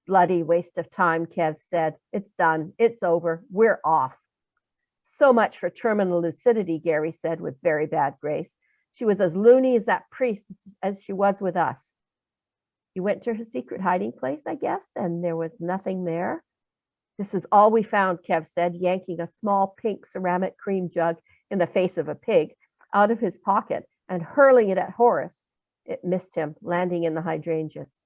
"Bloody waste of time," Kev said. "It's done. It's over. We're off." "So much for terminal lucidity," Gary said with very bad grace. "She was as loony as that priest as she was with us." "You went to her secret hiding place, I guessed, and there was nothing there?" "This is all we found," Kev said, yanking a small pink ceramic cream jug in the face of a pig out of his pocket and hurling it at Horace. It missed him, landing in the hydrangeas.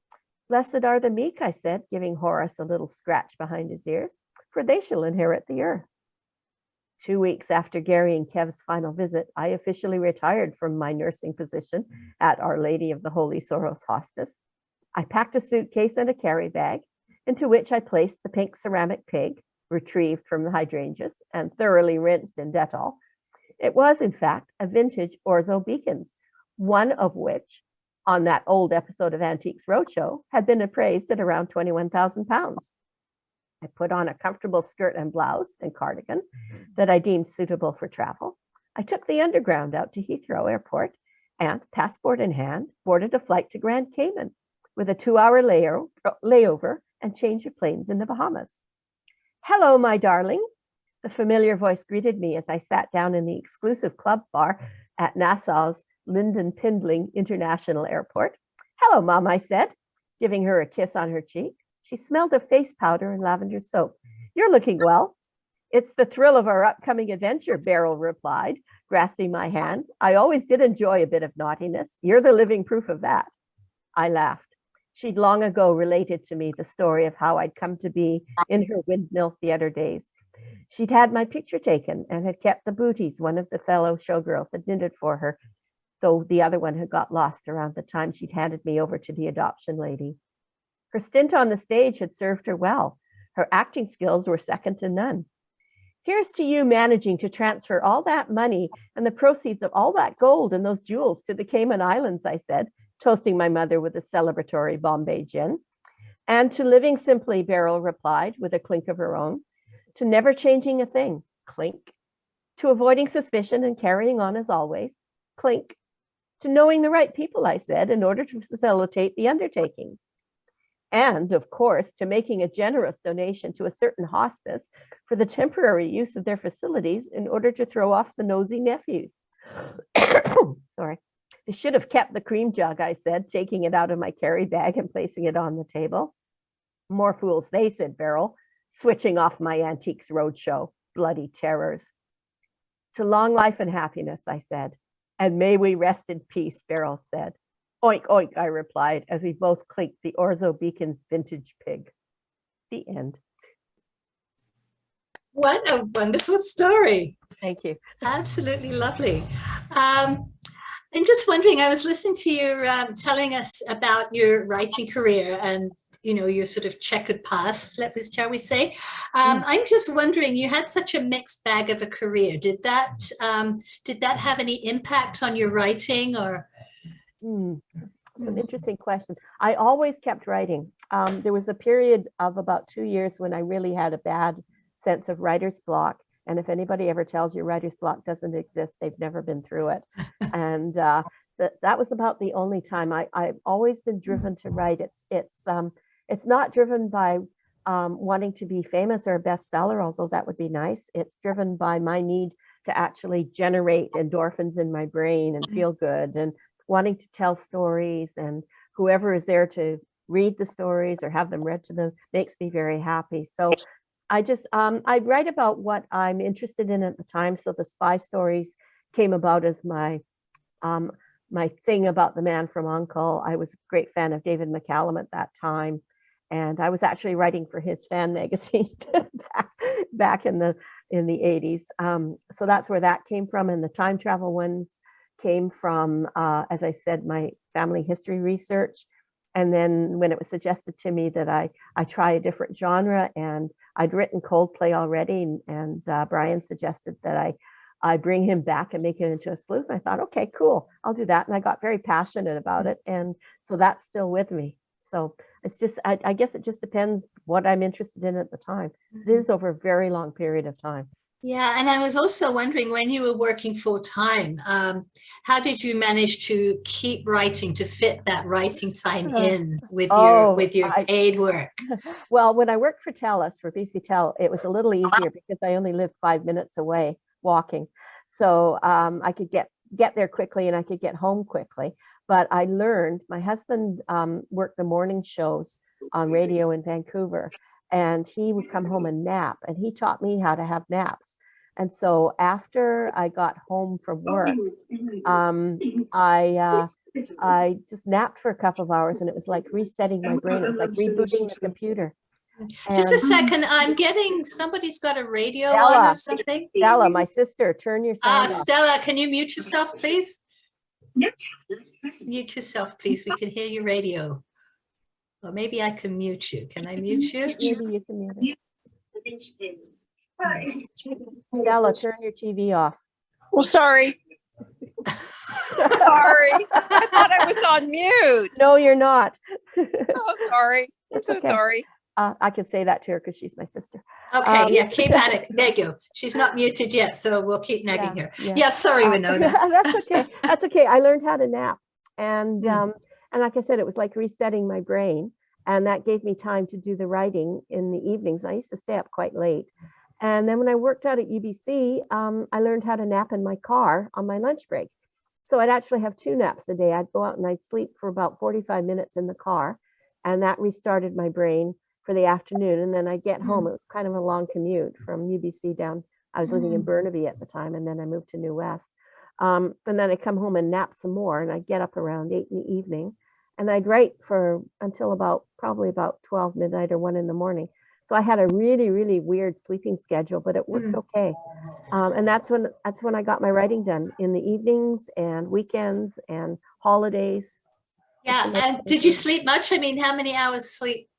"Blessed are the meek," I said, giving Horace a little scratch behind his ears, "for they shall inherit the earth." 2 weeks after Gary and Kev's final visit, I officially retired from my nursing position at Our Lady of the Holy Sorrows Hospice. I packed a suitcase and a carry bag, into which I placed the pink ceramic pig, retrieved from the hydrangeas and thoroughly rinsed in Dettol. It was, in fact, a vintage orzo beacons, one of which, on that old episode of Antiques Roadshow, had been appraised at around £21,000. I put on a comfortable skirt and blouse and cardigan that I deemed suitable for travel. I took the underground out to Heathrow Airport and, passport in hand, boarded a flight to Grand Cayman with a 2-hour layover and change of planes in the Bahamas. "Hello, my darling." The familiar voice greeted me as I sat down in the exclusive club bar at Nassau's Lynden Pindling International Airport. "Hello, Mom," I said, giving her a kiss on her cheek. She smelled of face powder and lavender soap. "You're looking well." "It's the thrill of our upcoming adventure," Beryl replied, grasping my hand. "I always did enjoy a bit of naughtiness. You're the living proof of that." I laughed. She'd long ago related to me the story of how I'd come to be in her Windmill Theater days. She'd had my picture taken and had kept the booties one of the fellow showgirls had knitted for her, though the other one had got lost around the time she'd handed me over to the adoption lady. Her stint on the stage had served her well. Her acting skills were second to none. "Here's to you managing to transfer all that money and the proceeds of all that gold and those jewels to the Cayman Islands," I said, toasting my mother with a celebratory Bombay gin. "And to living simply," Beryl replied with a clink of her own. "To never changing a thing," clink. "To avoiding suspicion and carrying on as always," clink. "To knowing the right people," I said, "in order to facilitate the undertakings. And, of course, to making a generous donation to a certain hospice for the temporary use of their facilities in order to throw off the nosy nephews." Sorry. "They should have kept the cream jug," I said, taking it out of my carry bag and placing it on the table. "More fools they," said Beryl, switching off my Antiques Roadshow. "Bloody terrors." "To long life and happiness," I said. "And may we rest in peace," Beryl said. "Oink, oink," I replied, as we both clinked the orzo beacon's vintage pig. The end. What a wonderful story. Thank you. Absolutely lovely. I'm just wondering, I was listening to you telling us about your writing career and your sort of checkered past, shall we say. I'm just wondering, you had such a mixed bag of a career. Did that have any impact on your writing, or? It's an interesting question. I always kept writing. There was a period of about 2 years when I really had a bad sense of writer's block. And if anybody ever tells you writer's block doesn't exist, they've never been through it. And that was about the only time. I've always been driven to write. It's not driven by wanting to be famous or a bestseller, although that would be nice. It's driven by my need to actually generate endorphins in my brain and feel good, and wanting to tell stories, and whoever is there to read the stories or have them read to them makes me very happy. So I write about what I'm interested in at the time. So the spy stories came about as my thing about The Man from U.N.C.L.E. I was a great fan of David McCallum at that time, and I was actually writing for his fan magazine back in the 80s. So that's where that came from. And the time travel ones came from, as I said, my family history research. And then when it was suggested to me that I try a different genre, and I'd written Coldplay already, and Brian suggested that I bring him back and make it into a sleuth. I thought, okay, cool, I'll do that. And I got very passionate about it. And so that's still with me. So it's just, I guess it just depends what I'm interested in at the time. It is over a very long period of time. Yeah, and I was also wondering, when you were working full time, how did you manage to keep writing, to fit that writing time in with your paid work? Well, when I worked for TELUS, for BC Tel, it was a little easier because I only lived 5 minutes away walking. So I could get there quickly, and I could get home quickly. But I learned, my husband worked the morning shows on radio in Vancouver, and he would come home and nap, and he taught me how to have naps. And so after I got home from work, I just napped for a couple of hours, and it was like resetting my brain. It was like rebooting the computer. Just a second, I'm getting, somebody's got a radio on or something. Stella, my sister, turn your sound off. Stella, can you mute yourself, please? Mute yourself, please. We can hear your radio. Or maybe I can mute you. Can I mute you? Maybe you can mute it. Stella, turn your TV off. Well, sorry. Sorry. I thought I was on mute. No, you're not. Oh, sorry. I'm so sorry. I can say that to her because she's my sister. Okay, yeah, keep at it. There you go. She's not muted yet, so we'll keep nagging her. Yeah, sorry, Winona. That's okay. That's okay. I learned how to nap. And like I said, it was like resetting my brain. And that gave me time to do the writing in the evenings. I used to stay up quite late. And then when I worked out at UBC, I learned how to nap in my car on my lunch break. So I'd actually have 2 naps a day. I'd go out and I'd sleep for about 45 minutes in the car. And that restarted my brain for the afternoon. And then I'd get home. It was kind of a long commute from UBC down. I was living in Burnaby at the time, and then I moved to New West. And then I'd come home and nap some more, and I'd get up around 8 in the evening. And I'd write until probably about 12 midnight or 1 in the morning. So I had a really, really weird sleeping schedule, but it worked okay. And that's when I got my writing done, in the evenings and weekends and holidays. Yeah. And did you sleep much? I mean, how many hours sleep?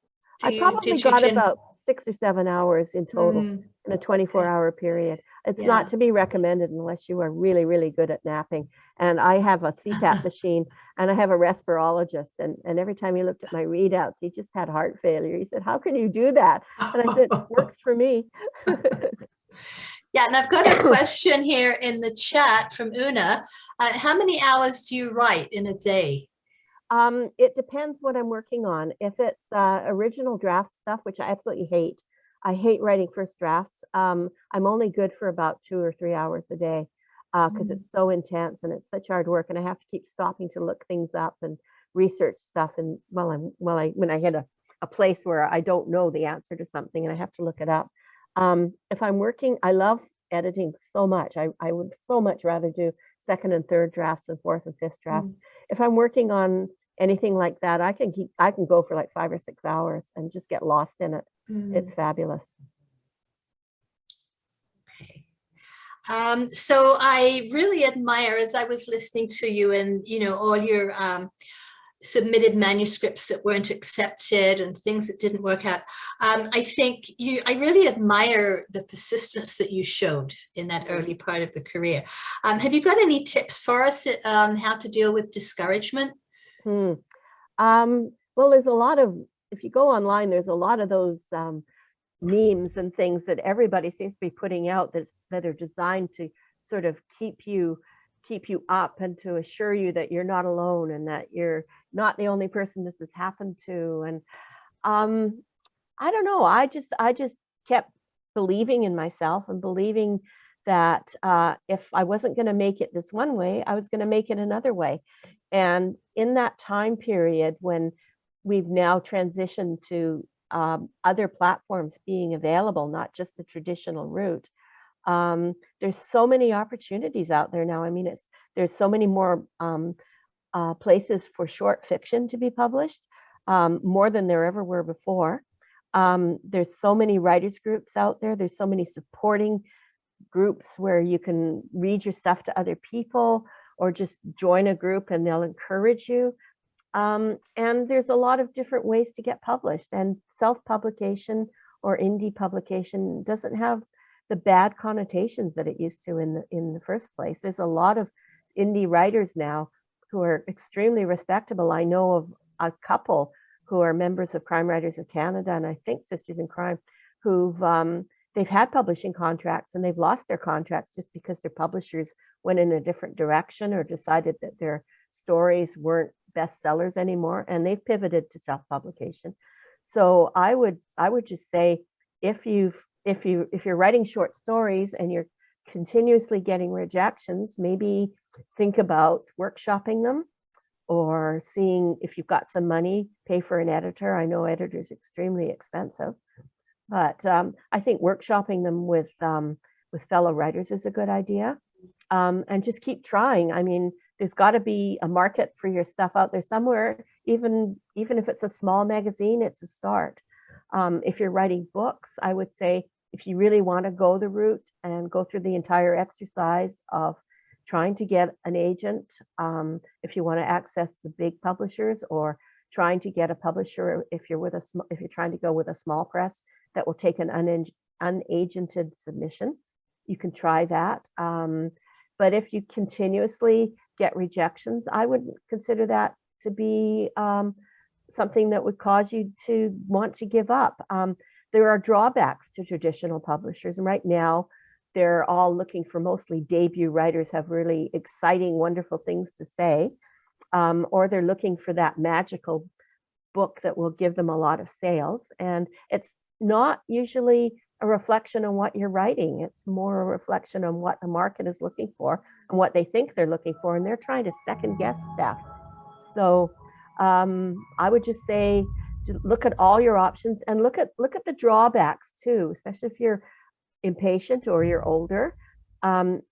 I probably got about 6 or 7 hours in total in a 24-hour period. It's not to be recommended unless you are really, really good at napping. And I have a CPAP machine, and I have a respirologist. And every time he looked at my readouts, he just had heart failure. He said, "How can you do that?" And I said, "It works for me." Yeah, and I've got a question here in the chat from Una. How many hours do you write in a day? It depends what I'm working on. If it's original draft stuff, which I absolutely hate, I hate writing first drafts. I'm only good for about 2 or 3 hours a day because it's so intense and it's such hard work, and I have to keep stopping to look things up and research stuff. And when I hit a place where I don't know the answer to something and I have to look it up. If I'm working, I love editing so much. I would so much rather do 2nd and 3rd drafts and 4th and 5th drafts. If I'm working on anything like that, I can go for like 5 or 6 hours and just get lost in it. It's fabulous. Okay. So I really admire, as I was listening to you, and all your submitted manuscripts that weren't accepted and things that didn't work out. I really admire the persistence that you showed in that early part of the career. Have you got any tips for us on how to deal with discouragement? Well, there's a lot of, if you go online, there's a lot of those memes and things that everybody seems to be putting out that are designed to sort of keep you up and to assure you that you're not alone and that you're not the only person this has happened to. And I don't know, I just kept believing in myself and believing that if I wasn't going to make it this one way, I was going to make it another way. And in that time period when we've now transitioned to other platforms being available, not just the traditional route, there's so many opportunities out there now. I mean, there's so many more places for short fiction to be published, more than there ever were before. There's so many writers groups out there. There's so many supporting groups where you can read your stuff to other people or just join a group and they'll encourage you. And there's a lot of different ways to get published, and self-publication or indie publication doesn't have the bad connotations that it used to in the first place. There's a lot of indie writers now who are extremely respectable. I know of a couple who are members of Crime Writers of Canada, and I think Sisters in Crime, who've they've had publishing contracts and they've lost their contracts just because their publishers went in a different direction or decided that their stories weren't bestsellers anymore, and they've pivoted to self-publication. So I would just say, if you're writing short stories and you're continuously getting rejections, maybe think about workshopping them, or seeing if you've got some money, pay for an editor. I know editors are extremely expensive, but I think workshopping them with fellow writers is a good idea, and just keep trying. I mean, there's got to be a market for your stuff out there somewhere. Even if it's a small magazine, it's a start. If you're writing books, I would say, if you really want to go the route and go through the entire exercise of trying to get an agent, if you want to access the big publishers, or trying to get a publisher if you're trying to go with a small press that will take an unagented submission, you can try that. But if you continuously get rejections, I would consider that to be something that would cause you to want to give up. There are drawbacks to traditional publishers, and right now they're all looking for mostly debut writers, have really exciting, wonderful things to say, or they're looking for that magical book that will give them a lot of sales. And it's not usually a reflection on what you're writing. It's more a reflection on what the market is looking for and what they think they're looking for, and they're trying to second guess stuff. So I would just say, look at all your options and look at the drawbacks too, especially if you're impatient or you're older.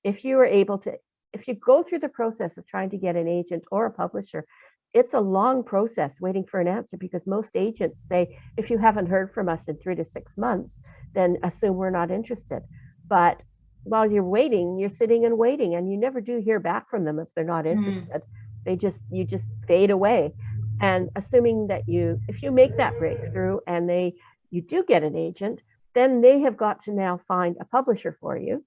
If you go through the process of trying to get an agent or a publisher, it's a long process waiting for an answer, because most agents say, if you haven't heard from us in 3 to 6 months, then assume we're not interested. But while you're waiting, you're sitting and waiting, and you never do hear back from them if they're not interested. You just fade away. And assuming that if you make that breakthrough and you do get an agent, then they have got to now find a publisher for you.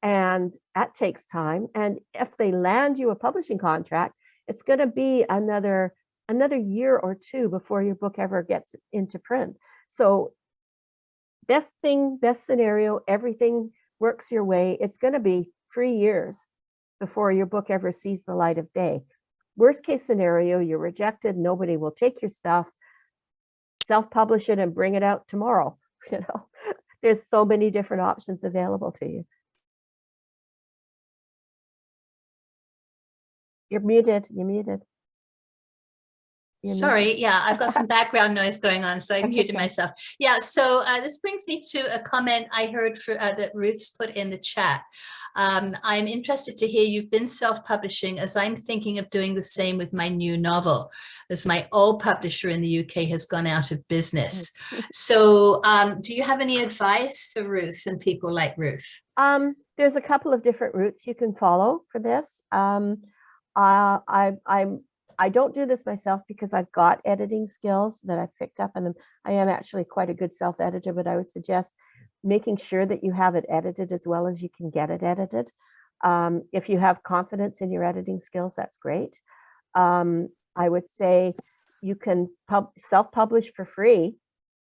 And that takes time. And if they land you a publishing contract, it's going to be another year or two before your book ever gets into print. So best scenario, everything works your way, it's going to be 3 years before your book ever sees the light of day. Worst case scenario, you're rejected, nobody will take your stuff, self-publish it and bring it out tomorrow. There's so many different options available to you. You're muted. Sorry, yeah, I've got some background noise going on, so I muted myself. Yeah, so this brings me to a comment I heard that Ruth's put in the chat. I'm interested to hear you've been self-publishing, as I'm thinking of doing the same with my new novel, as my old publisher in the UK has gone out of business. So do you have any advice for Ruth and people like Ruth? There's a couple of different routes you can follow for this. I don't do this myself because I've got editing skills that I've picked up, and I am actually quite a good self-editor, but I would suggest making sure that you have it edited as well as you can get it edited. If you have confidence in your editing skills, that's great. I would say you can self-publish for free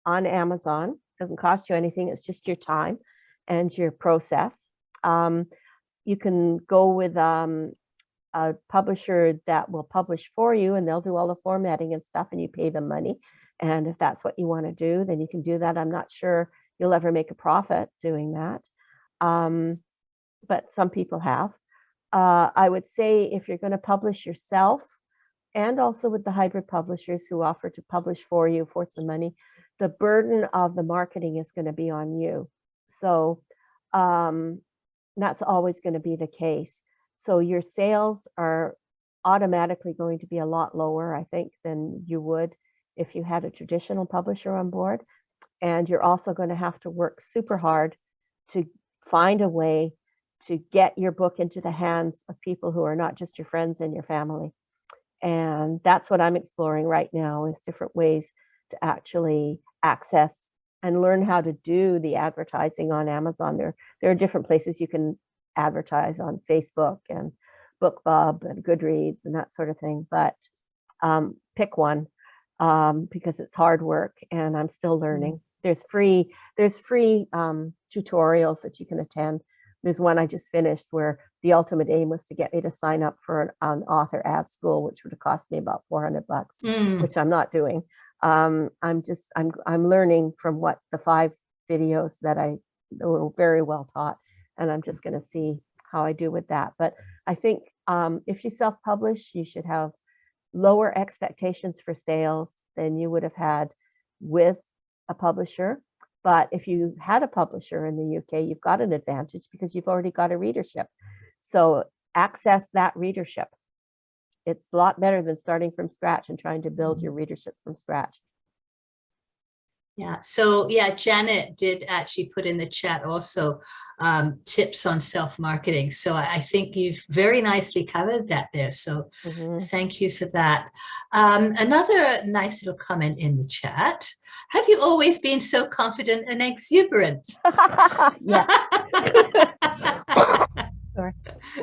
on Amazon. doesn't cost you anything. It's just your time and your process. You can go with a publisher that will publish for you, and they'll do all the formatting and stuff, and you pay them money. And if that's what you want to do, then you can do that. I'm not sure you'll ever make a profit doing that, but some people have. I would say if you're going to publish yourself, and also with the hybrid publishers who offer to publish for you for some money, the burden of the marketing is going to be on you. So that's always going to be the case. So your sales are automatically going to be a lot lower, I think, than you would if you had a traditional publisher on board. And you're also going to have to work super hard to find a way to get your book into the hands of people who are not just your friends and your family. And that's what I'm exploring right now, is different ways to actually access and learn how to do the advertising on Amazon. There are different places you can advertise on Facebook and BookBub and Goodreads and that sort of thing. But pick one because it's hard work and I'm still learning. There's free tutorials that you can attend. There's one I just finished where the ultimate aim was to get me to sign up for an author ad school, which would have cost me about $400, which I'm not doing. I'm learning from what the 5 videos that I were very well taught, and I'm just going to see how I do with that. But I think if you self-publish, you should have lower expectations for sales than you would have had with a publisher. But if you had a publisher in the UK, you've got an advantage because you've already got a readership. So access that readership. It's a lot better than starting from scratch and trying to build your readership from scratch. Yeah. So yeah, Janet did actually put in the chat also tips on self-marketing. So I think you've very nicely covered that there. So thank you for that. Another nice little comment in the chat. Have you always been so confident and exuberant? Yeah.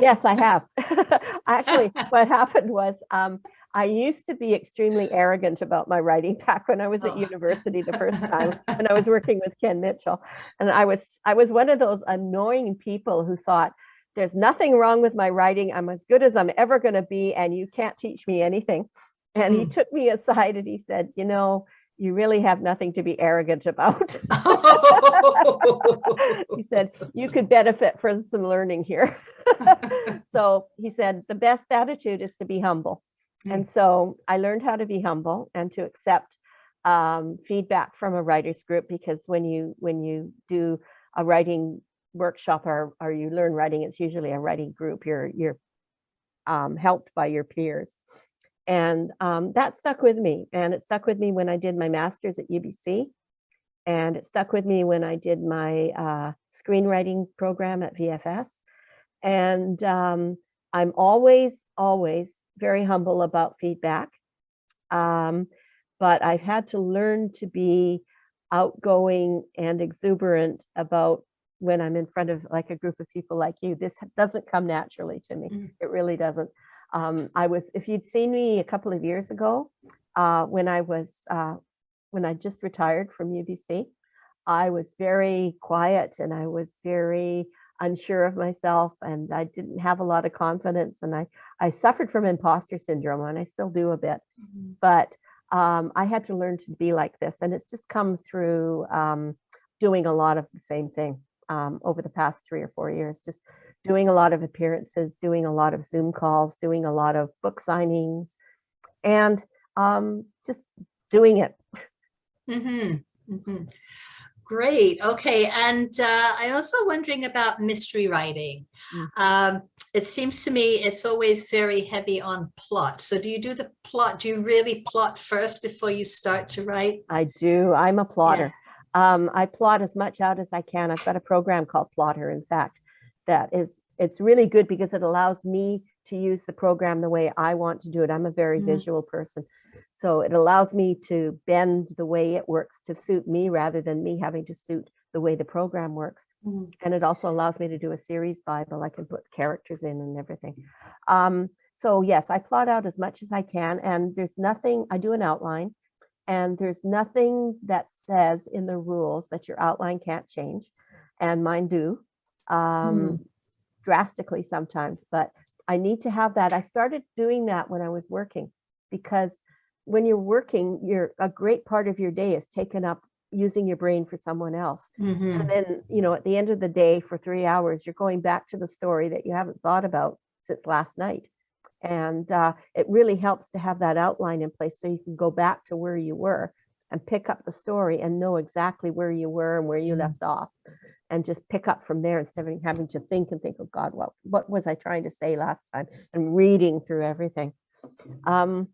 Yes, I have. Actually, what happened was I used to be extremely arrogant about my writing back when I was at university the first time, when I was working with Ken Mitchell. And I was one of those annoying people who thought, there's nothing wrong with my writing. I'm as good as I'm ever going to be, and you can't teach me anything. And he took me aside and he said, you know, you really have nothing to be arrogant about. He said, you could benefit from some learning here. So he said, the best attitude is to be humble. And so I learned how to be humble and to accept feedback from a writer's group, because when you do a writing workshop or you learn writing, it's usually a writing group. You're helped by your peers. And that stuck with me. And it stuck with me when I did my master's at UBC. And it stuck with me when I did my screenwriting program at VFS. And I'm always very humble about feedback. But I've had to learn to be outgoing and exuberant about when I'm in front of like a group of people like you. This doesn't come naturally to me. It really doesn't. If you'd seen me a couple of years ago, when I just retired from UBC, I was very quiet and I was very unsure of myself, and I didn't have a lot of confidence, and I suffered from imposter syndrome, and I still do a bit, but I had to learn to be like this, and it's just come through doing a lot of the same thing over the past 3 or 4 years, just doing a lot of appearances, doing a lot of Zoom calls, doing a lot of book signings, and just doing it. Great. Okay. And I also wondering about mystery writing. It seems to me it's always very heavy on plot. So do you do the plot? Do you really plot first before you start to write? I do. I'm a plotter. Yeah. I plot as much out as I can. I've got a program called Plotter, in fact, it's really good because it allows me to use the program the way I want to do it. I'm a very visual person. So it allows me to bend the way it works to suit me rather than me having to suit the way the program works. And it also allows me to do a series Bible. I can put characters in and everything. So yes, I plot out as much as I can, and there's nothing, I do an outline, And there's nothing that says in the rules that your outline can't change. And mine do, drastically sometimes, but I need to have that. I started doing that when I was working, because when you're working, a great part of your day is taken up using your brain for someone else. And then, at the end of the day, for 3 hours, you're going back to the story that you haven't thought about since last night. And it really helps to have that outline in place so you can go back to where you were and pick up the story and know exactly where you were and where you left off, and just pick up from there instead of having to think, oh God, what was I trying to say last time, and reading through everything. And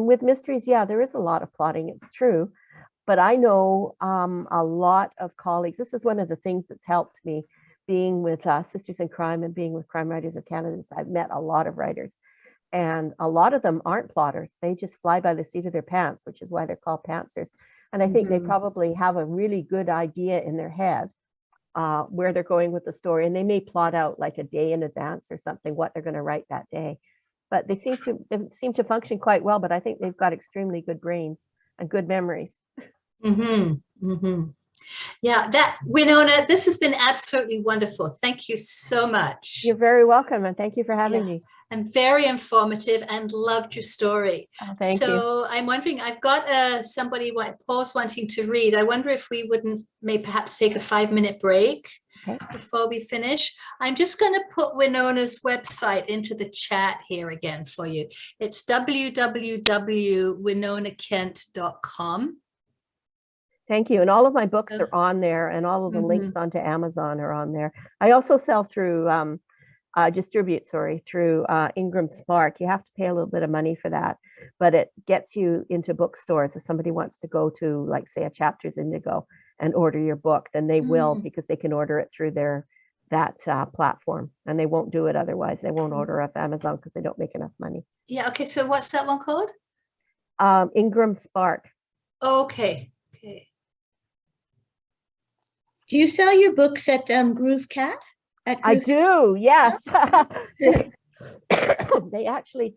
with mysteries, there is a lot of plotting, it's true. But I know a lot of colleagues. This is one of the things that's helped me being with Sisters in Crime and being with Crime Writers of Canada. I've met a lot of writers, and a lot of them aren't plotters. They just fly by the seat of their pants, which is why they're called pantsers. And I think they probably have a really good idea in their head where they're going with the story. And they may plot out like a day in advance or something, what they're going to write that day. But they seem to function quite well. But I think they've got extremely good brains and good memories. Yeah, Winona, this has been absolutely wonderful. Thank you so much. You're very welcome, and thank you for having me. And very informative, and loved your story. Thank you. So I'm wondering, I've got somebody Paul's wanting to read. I wonder if we wouldn't perhaps take a 5-minute break before we finish. I'm just going to put Winona's website into the chat here again for you. It's www.winonakent.com. Thank you. And all of my books are on there, and all of the links onto Amazon are on there. I also sell through distribute through Ingram Spark. You have to pay a little bit of money for that, but it gets you into bookstores. If somebody wants to go to, like, say, a Chapters Indigo and order your book, then they will, because they can order it through that platform, and they won't do it otherwise. They won't order off Amazon because they don't make enough money. Yeah. Okay. So what's that one called? Ingram Spark. Okay. Do you sell your books at Groove Cat? I do, yes. They actually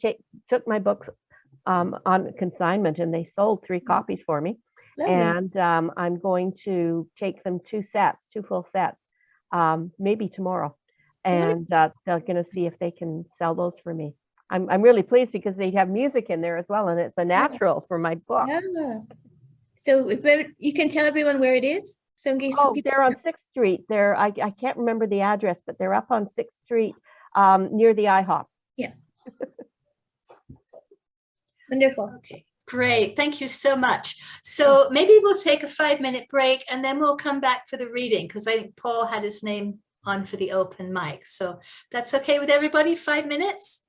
took my books on consignment, and they sold 3 copies for me. Lovely. And I'm going to take them 2 full sets, maybe tomorrow. And they're going to see if they can sell those for me. I'm really pleased because they have music in there as well, and it's a natural for my book. Yeah. So you can tell everyone where it is. So in case they're on 6th Street. I can't remember the address, but they're up on 6th Street near the IHOP. Yeah. Wonderful. Okay, great. Thank you so much. So maybe we'll take a 5-minute break, and then we'll come back for the reading, because I think Paul had his name on for the open mic. So that's okay with everybody, 5 minutes?